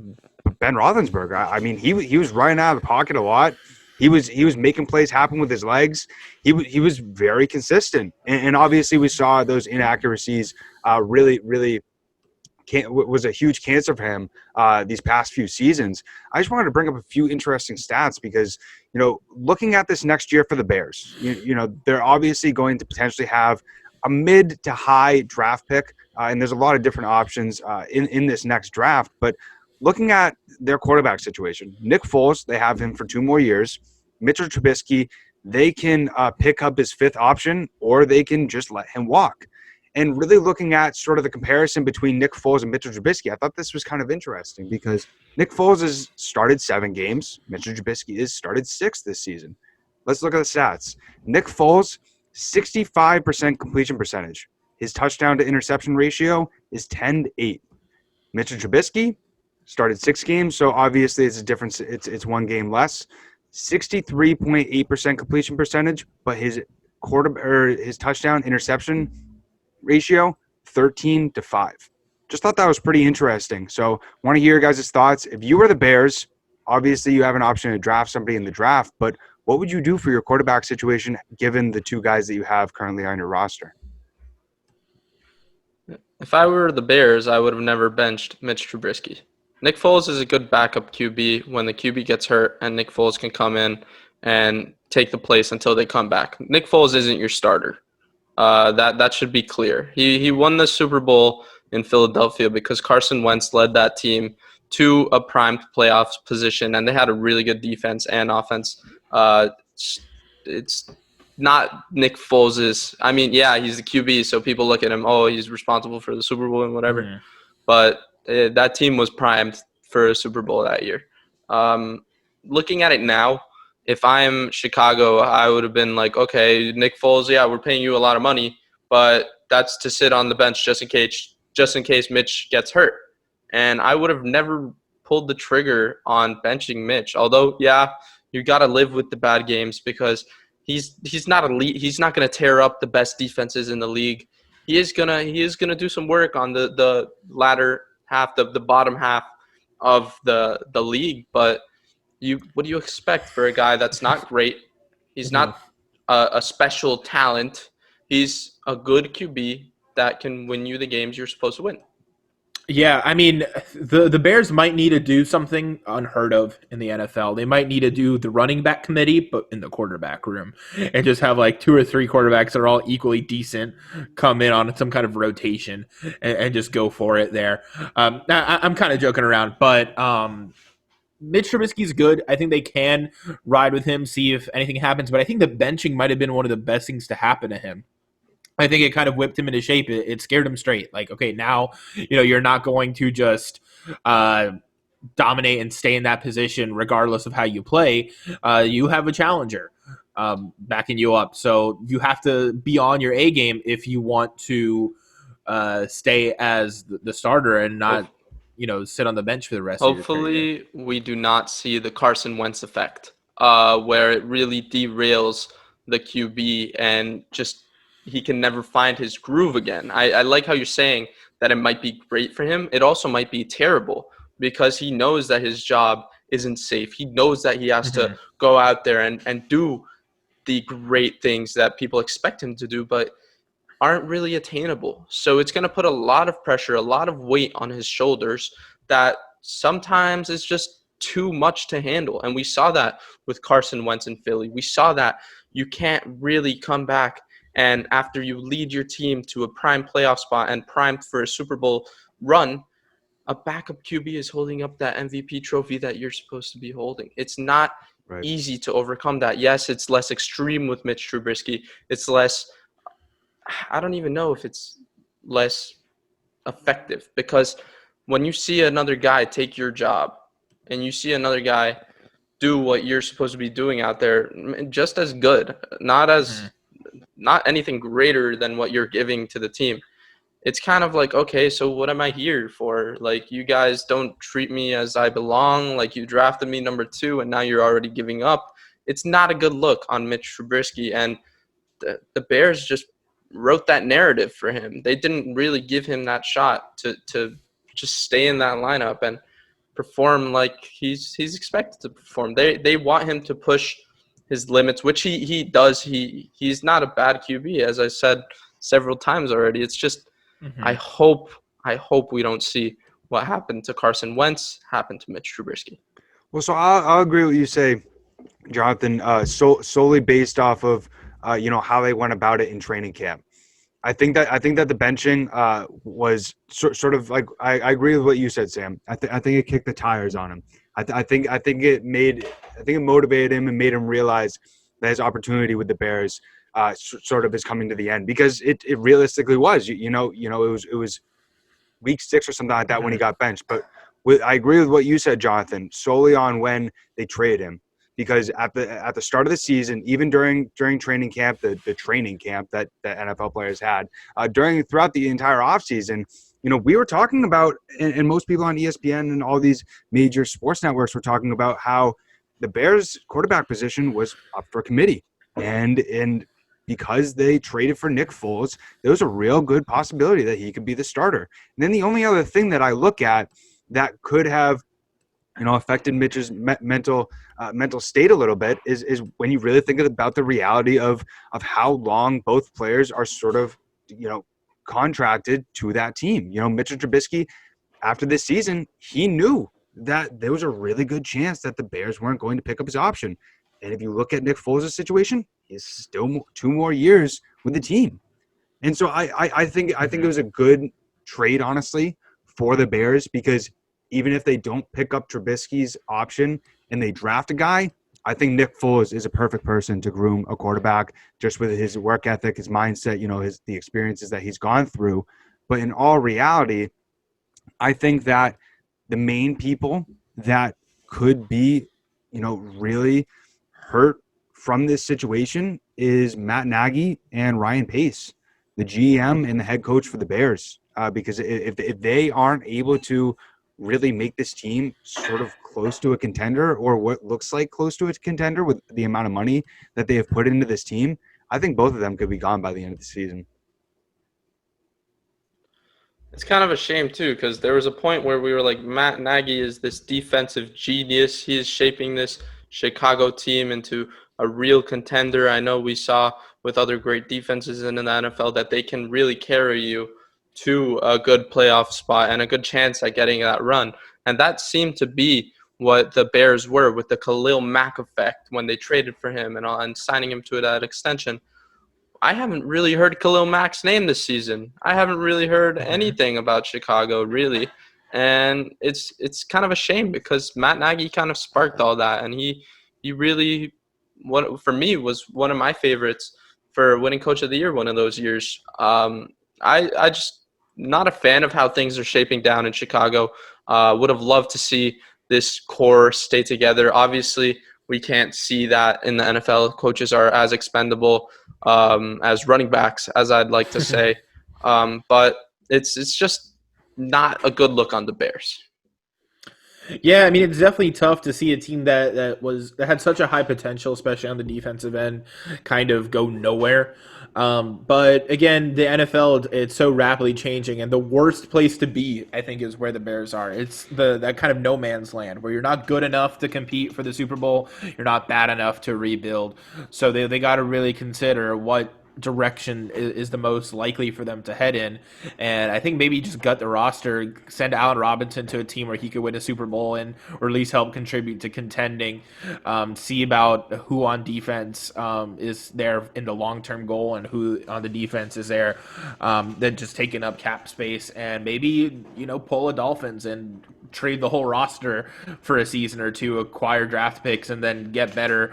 Ben Roethlisberger. I mean, he was running out of the pocket a lot. He was making plays happen with his legs. He was very consistent, and obviously we saw those inaccuracies really was a huge cancer for him these past few seasons. I just wanted to bring up a few interesting stats because, looking at this next year for the Bears, they're obviously going to potentially have a mid to high draft pick, and there's a lot of different options in this next draft. But looking at their quarterback situation, Nick Foles, they have him for 2 more years. Mitchell Trubisky, they can pick up his 5th option, or they can just let him walk. And really looking at sort of the comparison between Nick Foles and Mitchell Trubisky, I thought this was kind of interesting because Nick Foles has started 7 games. Mitchell Trubisky has started 6 this season. Let's look at the stats. Nick Foles, 65% completion percentage. His touchdown to interception ratio is 10-8. Mitchell Trubisky started 6 games, so obviously it's a difference. It's 1 game less. 63.8% completion percentage, but his touchdown interception ratio 13-5. Just thought that was pretty interesting. So want to hear your guys' thoughts. If you were the Bears, obviously you have an option to draft somebody in the draft, but what would you do for your quarterback situation given the 2 guys that you have currently on your roster? If I were the Bears, I would have never benched Mitch Trubisky. Nick Foles is a good backup QB when the QB gets hurt, and Nick Foles can come in and take the place until they come back. Nick Foles isn't your starter. That should be clear. He won the Super Bowl in Philadelphia because Carson Wentz led that team to a primed playoffs position, and they had a really good defense and offense. It's not Nick Foles's. I mean, yeah, he's the QB, so people look at him, oh, he's responsible for the Super Bowl and whatever. Mm-hmm. But that team was primed for a Super Bowl that year. Looking at it now, if I'm Chicago, I would have been like, okay, Nick Foles, yeah, we're paying you a lot of money, but that's to sit on the bench just in case Mitch gets hurt. And I would have never pulled the trigger on benching Mitch. Although, yeah, you got to live with the bad games because he's not elite. He's not going to tear up the best defenses in the league. He is gonna do some work on the latter half, the bottom half of the league, but what do you expect for a guy that's not great? He's not a special talent. He's a good QB that can win you the games you're supposed to win. Yeah, I mean, the Bears might need to do something unheard of in the NFL. They might need to do the running back committee, but in the quarterback room, and just have 2 or 3 quarterbacks that are all equally decent come in on some kind of rotation and just go for it there. I'm kind of joking around, but Mitch Trubisky's good. I think they can ride with him, see if anything happens, but I think the benching might have been one of the best things to happen to him. I think it kind of whipped him into shape. It scared him straight. Okay, now you're not going to just dominate and stay in that position regardless of how you play. You have a challenger backing you up, so you have to be on your A game if you want to stay as the starter and not sit on the bench for the rest of your career. Hopefully, we do not see the Carson Wentz effect, where it really derails the QB and just he can never find his groove again. I like how you're saying that it might be great for him. It also might be terrible because he knows that his job isn't safe. He knows that he has to go out there and do the great things that people expect him to do, but aren't really attainable. So it's going to put a lot of pressure, a lot of weight on his shoulders that sometimes is just too much to handle. And we saw that with Carson Wentz in Philly. We saw that you can't really come back and after you lead your team to a prime playoff spot and primed for a Super Bowl run, a backup QB is holding up that MVP trophy that you're supposed to be holding. It's not easy to overcome that. Yes, it's less extreme with Mitch Trubisky. It's less – I don't even know if it's less effective because when you see another guy take your job and you see another guy do what you're supposed to be doing out there just as good, not anything greater than what you're giving to the team, it's kind of like, okay, so what am I here for? Like, you guys don't treat me as I belong. Like, you drafted me number 2, and now you're already giving up. It's not a good look on Mitch Trubisky, and the Bears just wrote that narrative for him. They didn't really give him that shot to just stay in that lineup and perform like he's expected to perform. They want him to push his limits, which he does. He's not a bad QB, as I said several times already. It's just I hope we don't see what happened to Carson Wentz happen to Mitch Trubisky. Well, so I'll agree with what you say, Jonathan, solely based off of how they went about it in training camp. I think that the benching was sort of like I agree with what you said, Sam. I think it kicked the tires on him. I think it motivated him and made him realize that his opportunity with the Bears sort of is coming to the end, because it realistically was. It was week 6 or something like that when he got benched. But I agree with what you said, Jonathan, solely on when they traded him. Because at the start of the season, even during training camp, the training camp that NFL players had, throughout the entire offseason, we were talking about, and most people on ESPN and all these major sports networks were talking about how the Bears quarterback position was up for committee. And because they traded for Nick Foles, there was a real good possibility that he could be the starter. And then the only other thing that I look at that could have affected Mitch's mental state a little bit is when you really think about the reality of how long both players are sort of, contracted to that team. Mitchell Trubisky, after this season, he knew that there was a really good chance that the Bears weren't going to pick up his option. And if you look at Nick Foles' situation, he's still 2 more years with the team. And so I think it was a good trade, honestly, for the Bears, because even if they don't pick up Trubisky's option and they draft a guy, I think Nick Foles is a perfect person to groom a quarterback, just with his work ethic, his mindset, the experiences that he's gone through. But in all reality, I think that the main people that could be, really hurt from this situation is Matt Nagy and Ryan Pace, the GM and the head coach for the Bears. Because if they aren't able to really make this team sort of close to a contender, or what looks like close to a contender with the amount of money that they have put into this team, I think both of them could be gone by the end of the season. It's kind of a shame, too, because there was a point where we were like, Matt Nagy is this defensive genius. He is shaping this Chicago team into a real contender. I know we saw with other great defenses in the NFL that they can really carry you to a good playoff spot and a good chance at getting that run. And that seemed to be what the Bears were with the Khalil Mack effect when they traded for him and signing him to that extension. I haven't really heard Khalil Mack's name this season. I haven't really heard anything about Chicago, really. And it's kind of a shame, because Matt Nagy kind of sparked all that. And he really, for me, was one of my favorites for winning Coach of the Year one of those years. I just not a fan of how things are shaping down in Chicago. Would have loved to see this core stay together. Obviously, we can't see that in the NFL. Coaches are as expendable as running backs, as I'd like to say. But it's just not a good look on the Bears. Yeah, I mean, it's definitely tough to see a team that had such a high potential, especially on the defensive end, kind of go nowhere. But again, the NFL, it's so rapidly changing, and the worst place to be, I think, is where the Bears are. It's that kind of no man's land where you're not good enough to compete for the Super Bowl, you're not bad enough to rebuild. So they got to really consider what direction is the most likely for them to head in. And I think maybe just gut the roster, send Allen Robinson to a team where he could win a Super Bowl and or at least help contribute to contending. See about who on defense is there in the long-term goal and who on the defense is there then just taking up cap space, and maybe pull a Dolphins and trade the whole roster for a season or two, acquire draft picks, and then get better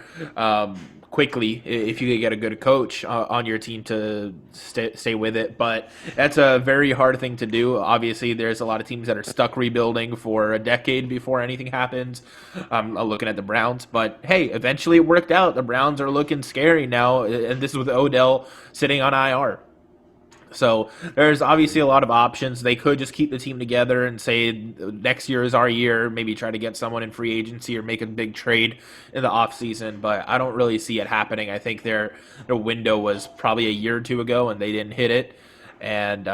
quickly if you could get a good coach on your team to stay with it. But that's a very hard thing to do. Obviously, there's a lot of teams that are stuck rebuilding for a decade before anything happens. I'm looking at the Browns, but hey, eventually it worked out. The Browns are looking scary now, and this is with Odell sitting on IR. So there's obviously a lot of options. They could just keep the team together and say next year is our year, maybe try to get someone in free agency or make a big trade in the offseason, but I don't really see it happening. I think their window was probably a year or two ago and they didn't hit it. And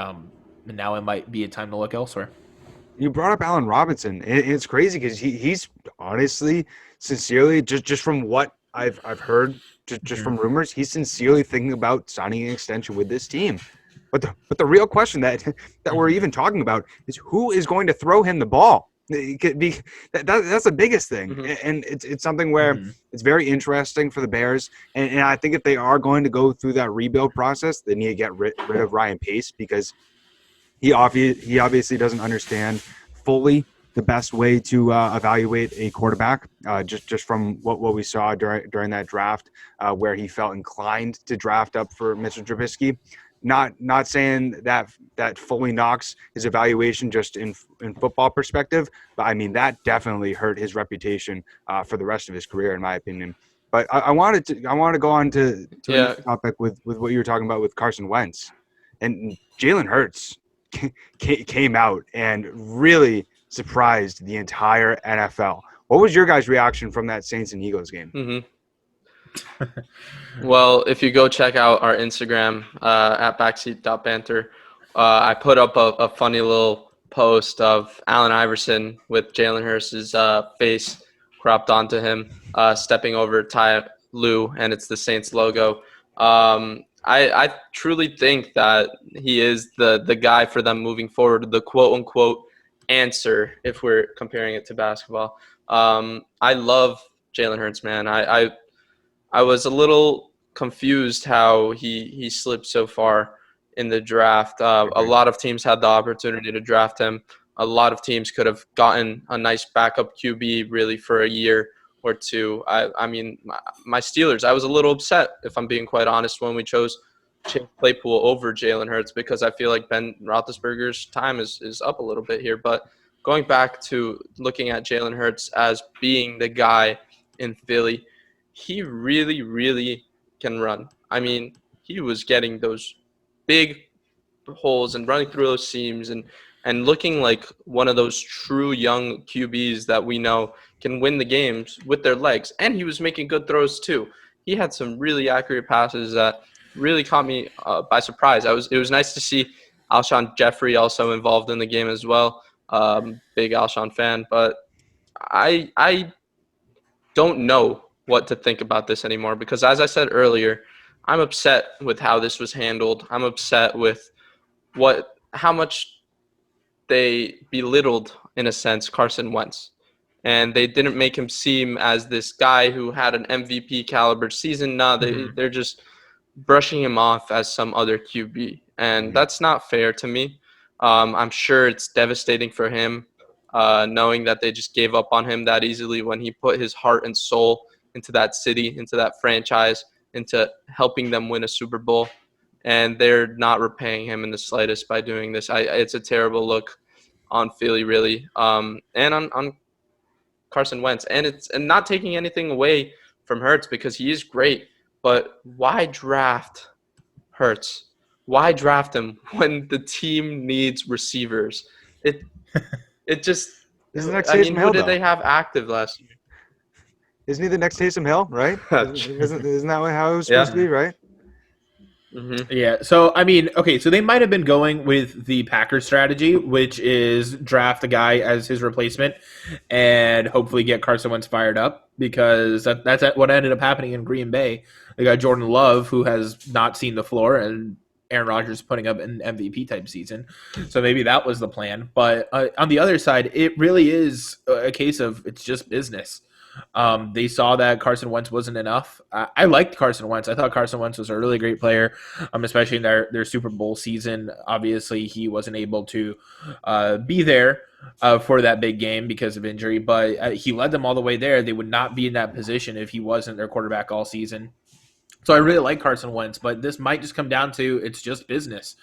now it might be a time to look elsewhere. You brought up Allen Robinson, and it's crazy because he's honestly, sincerely, just from what I've heard, just from rumors, he's sincerely thinking about signing an extension with this team. But the real question that we're even talking about is who is going to throw him the ball. It could be that's the biggest thing, and it's something where it's very interesting for the Bears. And I think if they are going to go through that rebuild process, they need to get rid of Ryan Pace because he obviously doesn't understand fully the best way to evaluate a quarterback. Just from what we saw during that draft, where he felt inclined to draft up for Mitchell Trubisky. Not saying that fully knocks his evaluation just in football perspective, but I mean that definitely hurt his reputation for the rest of his career, in my opinion. But I wanted to go on to the topic with what you were talking about with Carson Wentz and Jalen Hurts came out and really surprised the entire NFL. What was your guys' reaction from that Saints and Eagles game? Well, if you go check out our Instagram at Backseat.Banter, I put up a funny little post of Allen Iverson with Jalen Hurts' face cropped onto him, stepping over Ty Lue, and it's the Saints logo. I truly think that he is the guy for them moving forward, the quote-unquote answer, if we're comparing it to basketball. I love Jalen Hurts, man. I was a little confused how he slipped so far in the draft. A lot of teams had the opportunity to draft him. A lot of teams could have gotten a nice backup QB really for a year or two. I mean, my Steelers, I was a little upset, if I'm being quite honest, when we chose Chase Claypool over Jalen Hurts because I feel like Ben Roethlisberger's time is up a little bit here. But going back to looking at Jalen Hurts as being the guy in Philly, he really, really can run. I mean, he was getting those big holes and running through those seams and looking like one of those true young QBs that we know can win the games with their legs. And he was making good throws too. He had some really accurate passes that really caught me by surprise. It was nice to see Alshon Jeffrey also involved in the game as well. Big Alshon fan, but I don't know what to think about this anymore because, as I said earlier, I'm upset with how this was handled. I'm upset with how much they belittled, in a sense, Carson Wentz. And they didn't make him seem as this guy who had an MVP caliber season. No, they're just brushing him off as some other QB. And that's not fair to me. I'm sure it's devastating for him, knowing that they just gave up on him that easily when he put his heart and soul into that city, into that franchise, into helping them win a Super Bowl. And they're not repaying him in the slightest by doing this. It's a terrible look on Philly, really, and on Carson Wentz. And not taking anything away from Hurts because he is great. But why draft Hurts? Why draft him when the team needs receivers? It just Isn't that I mean, Taysom Hill, who did though? they have active last year? Isn't he the next Taysom Hill, right? Isn't that how it was supposed to be, right? Mm-hmm. Yeah. So, I mean, okay, so they might have been going with the Packers strategy, which is draft a guy as his replacement and hopefully get Carson Wentz fired up because that's what ended up happening in Green Bay. They got Jordan Love, who has not seen the floor, and Aaron Rodgers putting up an MVP type season. So maybe that was the plan. But on the other side, it really is a case of it's just business. They saw that Carson Wentz wasn't enough. I liked Carson Wentz. I thought Carson Wentz was a really great player, especially in their Super Bowl season. Obviously, he wasn't able to be there for that big game because of injury, but he led them all the way there. They would not be in that position if he wasn't their quarterback all season. So I really like Carson Wentz, but this might just come down to it's just business.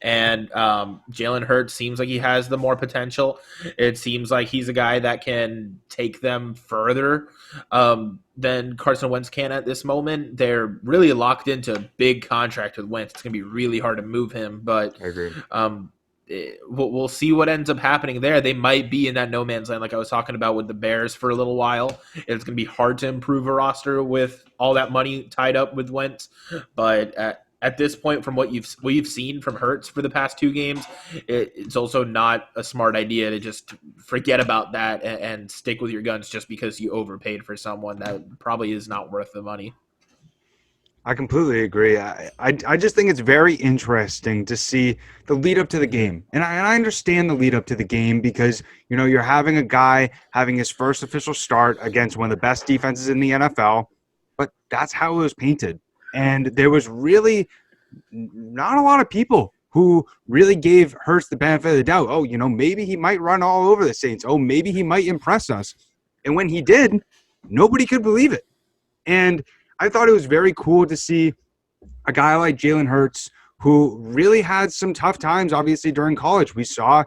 And Jalen Hurts seems like he has the more potential. It seems like he's a guy that can take them further than Carson Wentz can at this moment. They're really locked into a big contract with Wentz. It's going to be really hard to move him, but I agree. we'll see what ends up happening there. They might be in that no man's land, like I was talking about with the Bears for a little while. It's going to be hard to improve a roster with all that money tied up with Wentz. But at this point, from what you've seen from Hurts for the past 2 games, it's also not a smart idea to just forget about that and stick with your guns just because you overpaid for someone that probably is not worth the money. I completely agree. I just think it's very interesting to see the lead up to the game. And I understand the lead up to the game because, you're having a guy having his first official start against one of the best defenses in the NFL, but that's how it was painted. And there was really not a lot of people who really gave Hurts the benefit of the doubt. Oh, maybe he might run all over the Saints. Oh, maybe he might impress us. And when he did, nobody could believe it. And I thought it was very cool to see a guy like Jalen Hurts who really had some tough times, obviously, during college. We saw,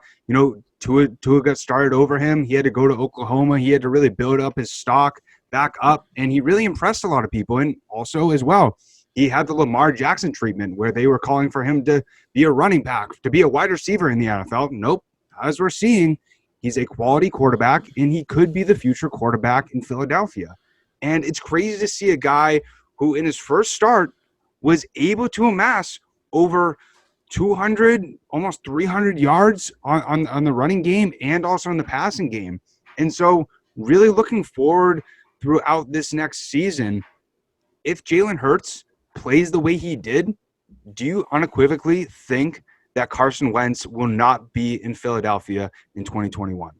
Tua got started over him. He had to go to Oklahoma. He had to really build up his stock back up, and he really impressed a lot of people. And also, as well, he had the Lamar Jackson treatment where they were calling for him to be a running back, to be a wide receiver in the NFL. Nope. As we're seeing, he's a quality quarterback, and he could be the future quarterback in Philadelphia. And it's crazy to see a guy who in his first start was able to amass over 200, almost 300 yards on the running game and also in the passing game. And so really looking forward throughout this next season, if Jalen Hurts plays the way he did, do you unequivocally think that Carson Wentz will not be in Philadelphia in 2021?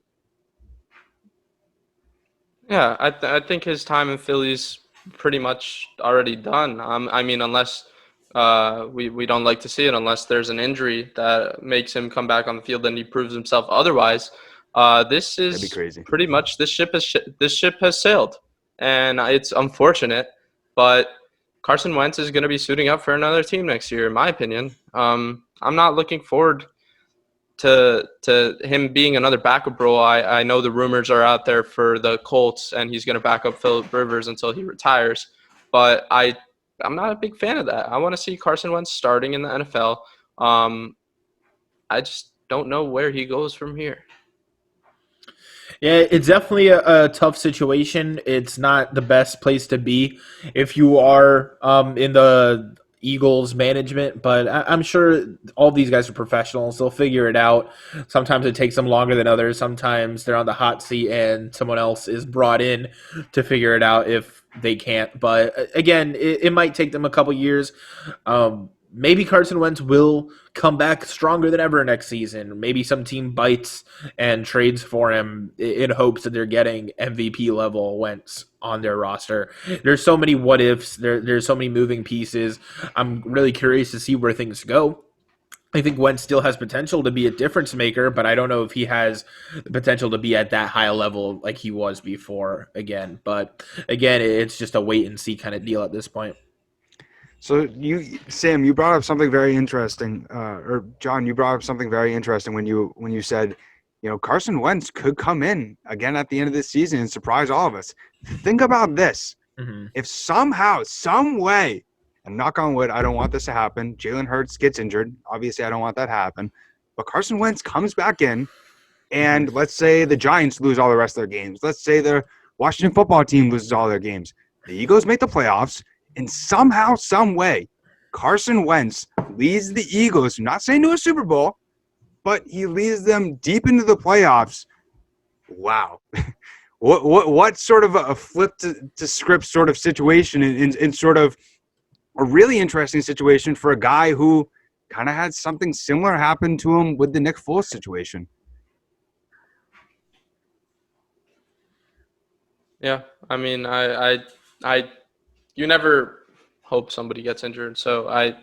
Yeah, I think his time in Philly's pretty much already done. I mean, unless we don't like to see it, unless there's an injury that makes him come back on the field and he proves himself otherwise. This That'd be is crazy. pretty much this ship has sailed, and it's unfortunate, but Carson Wentz is going to be suiting up for another team next year, in my opinion. I'm not looking forward to him being another backup role. I know the rumors are out there for the Colts, and he's going to back up Phillip Rivers until he retires. But I'm not a big fan of that. I want to see Carson Wentz starting in the NFL. I just don't know where he goes from here. Yeah, it's definitely a tough situation. It's not the best place to be if you are in the Eagles management, but I'm sure all these guys are professionals. They'll figure it out. Sometimes it takes them longer than others. Sometimes they're on the hot seat and someone else is brought in to figure it out if they can't. But again, it might take them a couple years. Maybe Carson Wentz will come back stronger than ever next season. Maybe some team bites and trades for him in hopes that they're getting MVP level Wentz on their roster. There's so many what ifs. There's so many moving pieces. I'm really curious to see where things go. I think Wentz still has potential to be a difference maker, but I don't know if he has the potential to be at that high level like he was before again. But again, it's just a wait and see kind of deal at this point. So Sam, you brought up something very interesting, or John, you brought up something very interesting when you said, Carson Wentz could come in again at the end of this season and surprise all of us. Think about this. Mm-hmm. If somehow, some way, and knock on wood, I don't want this to happen, Jalen Hurts gets injured. Obviously, I don't want that to happen. But Carson Wentz comes back in, and let's say the Giants lose all the rest of their games. Let's say the Washington football team loses all their games. The Eagles make the playoffs. And somehow, some way, Carson Wentz leads the Eagles, I'm not saying to a Super Bowl, but he leads them deep into the playoffs. Wow. What sort of a flip to script sort of situation in sort of a really interesting situation for a guy who kind of had something similar happen to him with the Nick Foles situation. Yeah, I mean, you never hope somebody gets injured, so I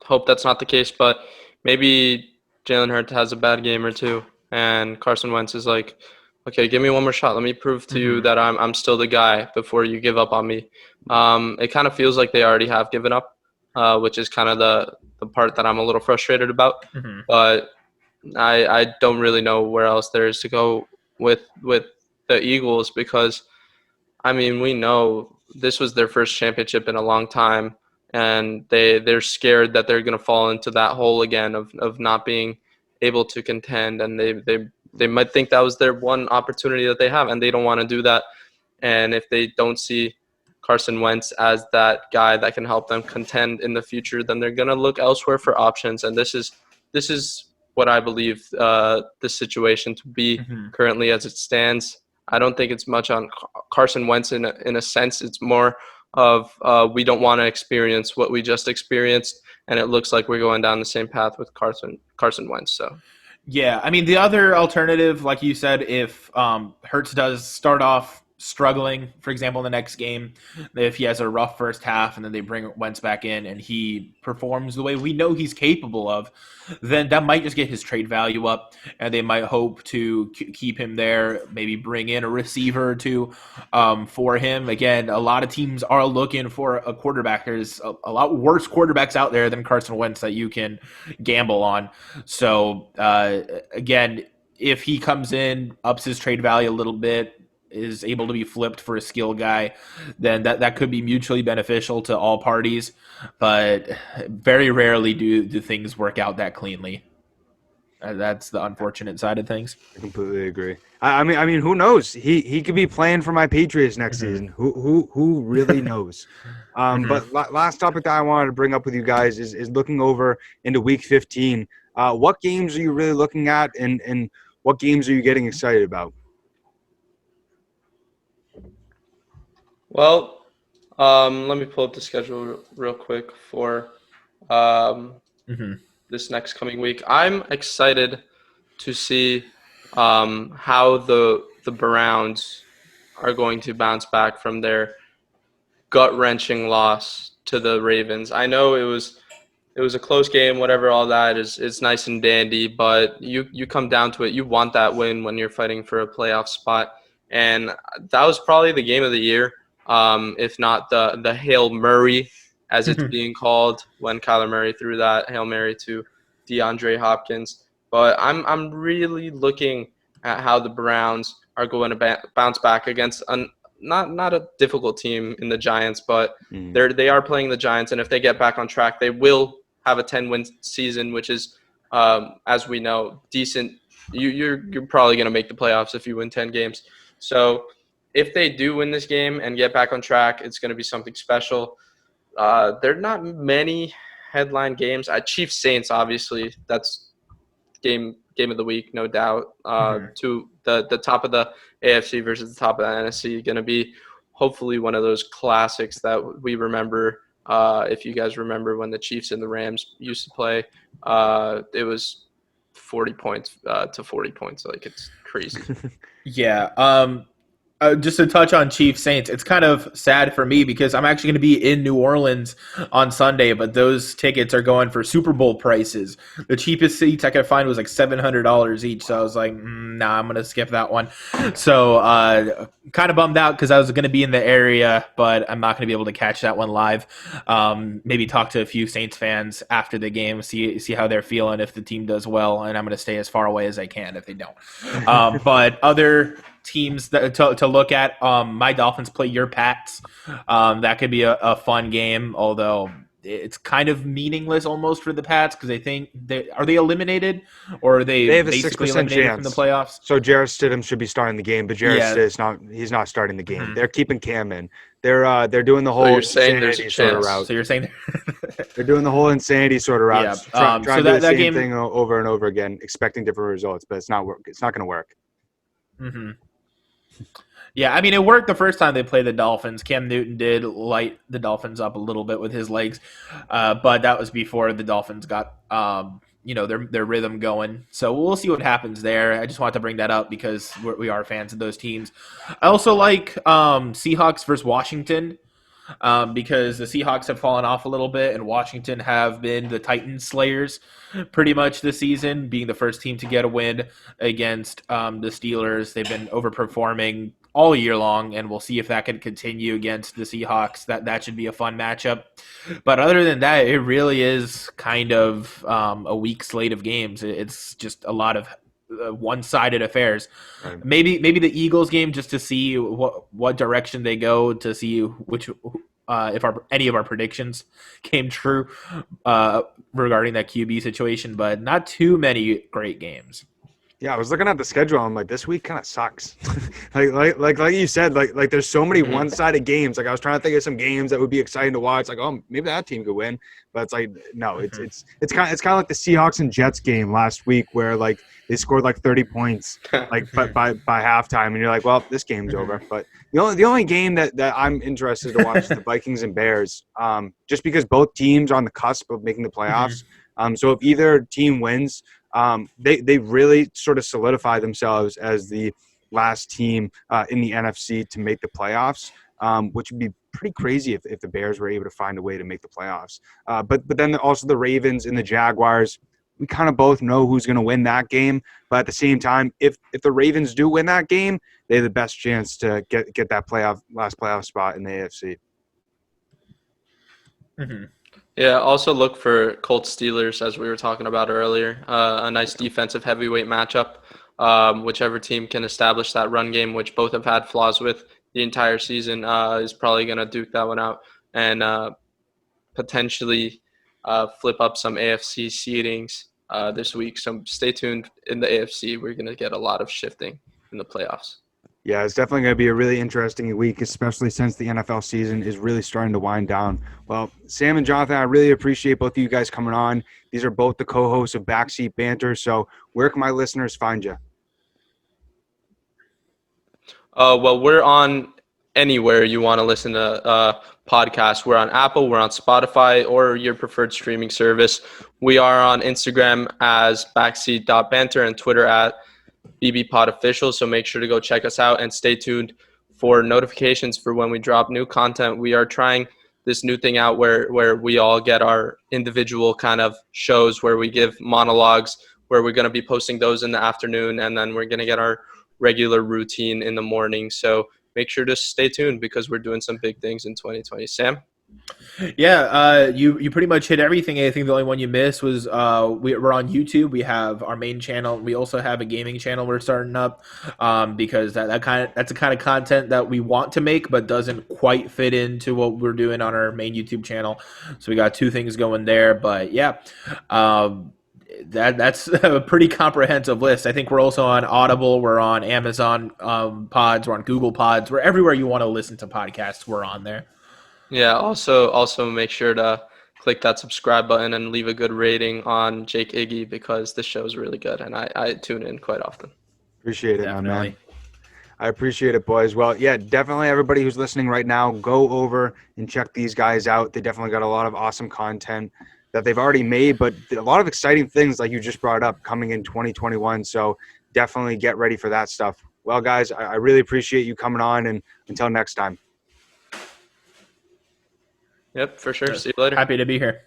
hope that's not the case. But maybe Jalen Hurts has a bad game or two, and Carson Wentz is like okay, give me one more shot. Let me prove to you that I'm still the guy before you give up on me. It kind of feels like they already have given up, which is kind of the part that I'm a little frustrated about. But I don't really know where else there is to go with the Eagles because, I mean, we know this was their first championship in a long time, and they're scared that they're going to fall into that hole again of not being able to contend, and they might think that was their one opportunity that they have, and they don't want to do that. And if they don't see Carson Wentz as that guy that can help them contend in the future, then they're going to look elsewhere for options. And this is what I believe the situation to be currently as it stands. I don't think it's much on Carson Wentz in a sense. It's more of we don't want to experience what we just experienced, and it looks like we're going down the same path with Carson Wentz. So. Yeah, I mean, the other alternative, like you said, if Hurts does start off struggling, for example, in the next game, if he has a rough first half and then they bring Wentz back in and he performs the way we know he's capable of, then that might just get his trade value up, and they might hope to keep him there, maybe bring in a receiver or two for him. Again, a lot of teams are looking for a quarterback. There's a lot worse quarterbacks out there than Carson Wentz that you can gamble on. So, again, if he comes in, ups his trade value a little bit, is able to be flipped for a skill guy, then that could be mutually beneficial to all parties. But very rarely do things work out that cleanly. That's the unfortunate side of things. I completely agree. I mean, who knows? He could be playing for my Patriots next season. Who really knows? But last topic that I wanted to bring up with you guys is looking over into Week 15. What games are you really looking at, and what games are you getting excited about? Well, let me pull up the schedule real quick for this next coming week. I'm excited to see how the Browns are going to bounce back from their gut-wrenching loss to the Ravens. I know it was a close game, whatever, all that is nice and dandy, but you come down to it, you want that win when you're fighting for a playoff spot. And that was probably the game of the year. If not the Hail Murray, as it's being called, when Kyler Murray threw that Hail Mary to DeAndre Hopkins. But I'm really looking at how the Browns are going to bounce back against not a difficult team in the Giants, but they are playing the Giants, and if they get back on track, they will have a 10-win season, which is, as we know, decent. You're probably going to make the playoffs if you win 10 games. So if they do win this game and get back on track, it's going to be something special. There are not many headline games. Chiefs Saints, obviously, that's game of the week, no doubt. To the top of the AFC versus the top of the NFC, going to be hopefully one of those classics that we remember. If you guys remember when the Chiefs and the Rams used to play, it was 40 points to 40 points. Like, it's crazy. Yeah. Just to touch on Chiefs Saints, it's kind of sad for me because I'm actually going to be in New Orleans on Sunday, but those tickets are going for Super Bowl prices. The cheapest seats I could find was like $700 each, so I was like, nah, I'm going to skip that one. So kind of bummed out because I was going to be in the area, but I'm not going to be able to catch that one live. Maybe talk to a few Saints fans after the game, see how they're feeling if the team does well, and I'm going to stay as far away as I can if they don't. But other teams to look at, my Dolphins play your Pats. That could be a fun game, although it's kind of meaningless almost for the Pats because they think are they eliminated, or are they have a basically 6% eliminated chance from the playoffs? So Jarrett Stidham should be starting the game, but Jarrett Stidham he's not starting the game. They're keeping Cam in. They're doing the whole insanity sort of route. So you're saying they're doing the whole insanity sort of route. Yeah. Trying so to do the that same game thing over and over again, expecting different results, but it's not going to work. Yeah, I mean, it worked the first time they played the Dolphins. Cam Newton did light the Dolphins up a little bit with his legs, but that was before the Dolphins got their rhythm going. So we'll see what happens there. I just wanted to bring that up because we are fans of those teams. I also like Seahawks versus Washington. because the Seahawks have fallen off a little bit, and Washington have been the Titan slayers pretty much this season, being the first team to get a win against the Steelers. They've been overperforming all year long, and we'll see if that can continue against the Seahawks. That should be a fun matchup. But other than that, it really is kind of a weak slate of games. It's just a lot of one-sided affairs. Right. Maybe the Eagles game, just to see what direction they go, to see which if any of our predictions came true regarding that QB situation. But not too many great games. Yeah, I was looking at the schedule. I'm like, this week kind of sucks. like you said, like there's so many one-sided games. Like I was trying to think of some games that would be exciting to watch. Like, oh, maybe that team could win. But it's like, no, it's kind of like the Seahawks and Jets game last week, where like they scored like 30 points, like by halftime, and you're like, well, this game's over. But the only game that I'm interested to watch is the Vikings and Bears, just because both teams are on the cusp of making the playoffs. So if either team wins, they really sort of solidify themselves as the last team in the NFC to make the playoffs, which would be pretty crazy if the Bears were able to find a way to make the playoffs. But then also the Ravens and the Jaguars, we kind of both know who's going to win that game. But at the same time, if the Ravens do win that game, they have the best chance to get that last playoff spot in the AFC. Mm-hmm. Yeah, also look for Colts Steelers, as we were talking about earlier. A nice defensive heavyweight matchup. Whichever team can establish that run game, which both have had flaws with the entire season, is probably going to duke that one out and potentially flip up some AFC seedings this week. So stay tuned in the AFC. We're going to get a lot of shifting in the playoffs. Yeah, it's definitely going to be a really interesting week, especially since the NFL season is really starting to wind down. Well, Sam and Jonathan, I really appreciate both of you guys coming on. These are both the co-hosts of Backseat Banter. So where can my listeners find you? Well, we're on anywhere you want to listen to podcasts. We're on Apple, we're on Spotify, or your preferred streaming service. We are on Instagram as backseat.banter and Twitter at BBPodOfficial, so make sure to go check us out and stay tuned for notifications for when we drop new content. We are trying this new thing out where we all get our individual kind of shows where we give monologues, where we're going to be posting those in the afternoon, and then we're going to get our regular routine in the morning. So make sure to stay tuned because we're doing some big things in 2020. Sam? Yeah, you pretty much hit everything. I think the only one you missed was we're on YouTube. We have our main channel. We also have a gaming channel we're starting up because that's the kind of content that we want to make, but doesn't quite fit into what we're doing on our main YouTube channel. So we got two things going there. But yeah, that's a pretty comprehensive list. I think we're also on Audible. We're on Amazon Pods. We're on Google Pods. We're everywhere you want to listen to podcasts. We're on there. Yeah, also make sure to click that subscribe button and leave a good rating on Jake Iggy because this show is really good and I tune in quite often. Appreciate it, my man. I appreciate it, boys. Well, yeah, definitely everybody who's listening right now, go over and check these guys out. They definitely got a lot of awesome content that they've already made, but a lot of exciting things like you just brought up coming in 2021. So definitely get ready for that stuff. Well, guys, I really appreciate you coming on, and until next time. Yep, for sure. See you later. Happy to be here.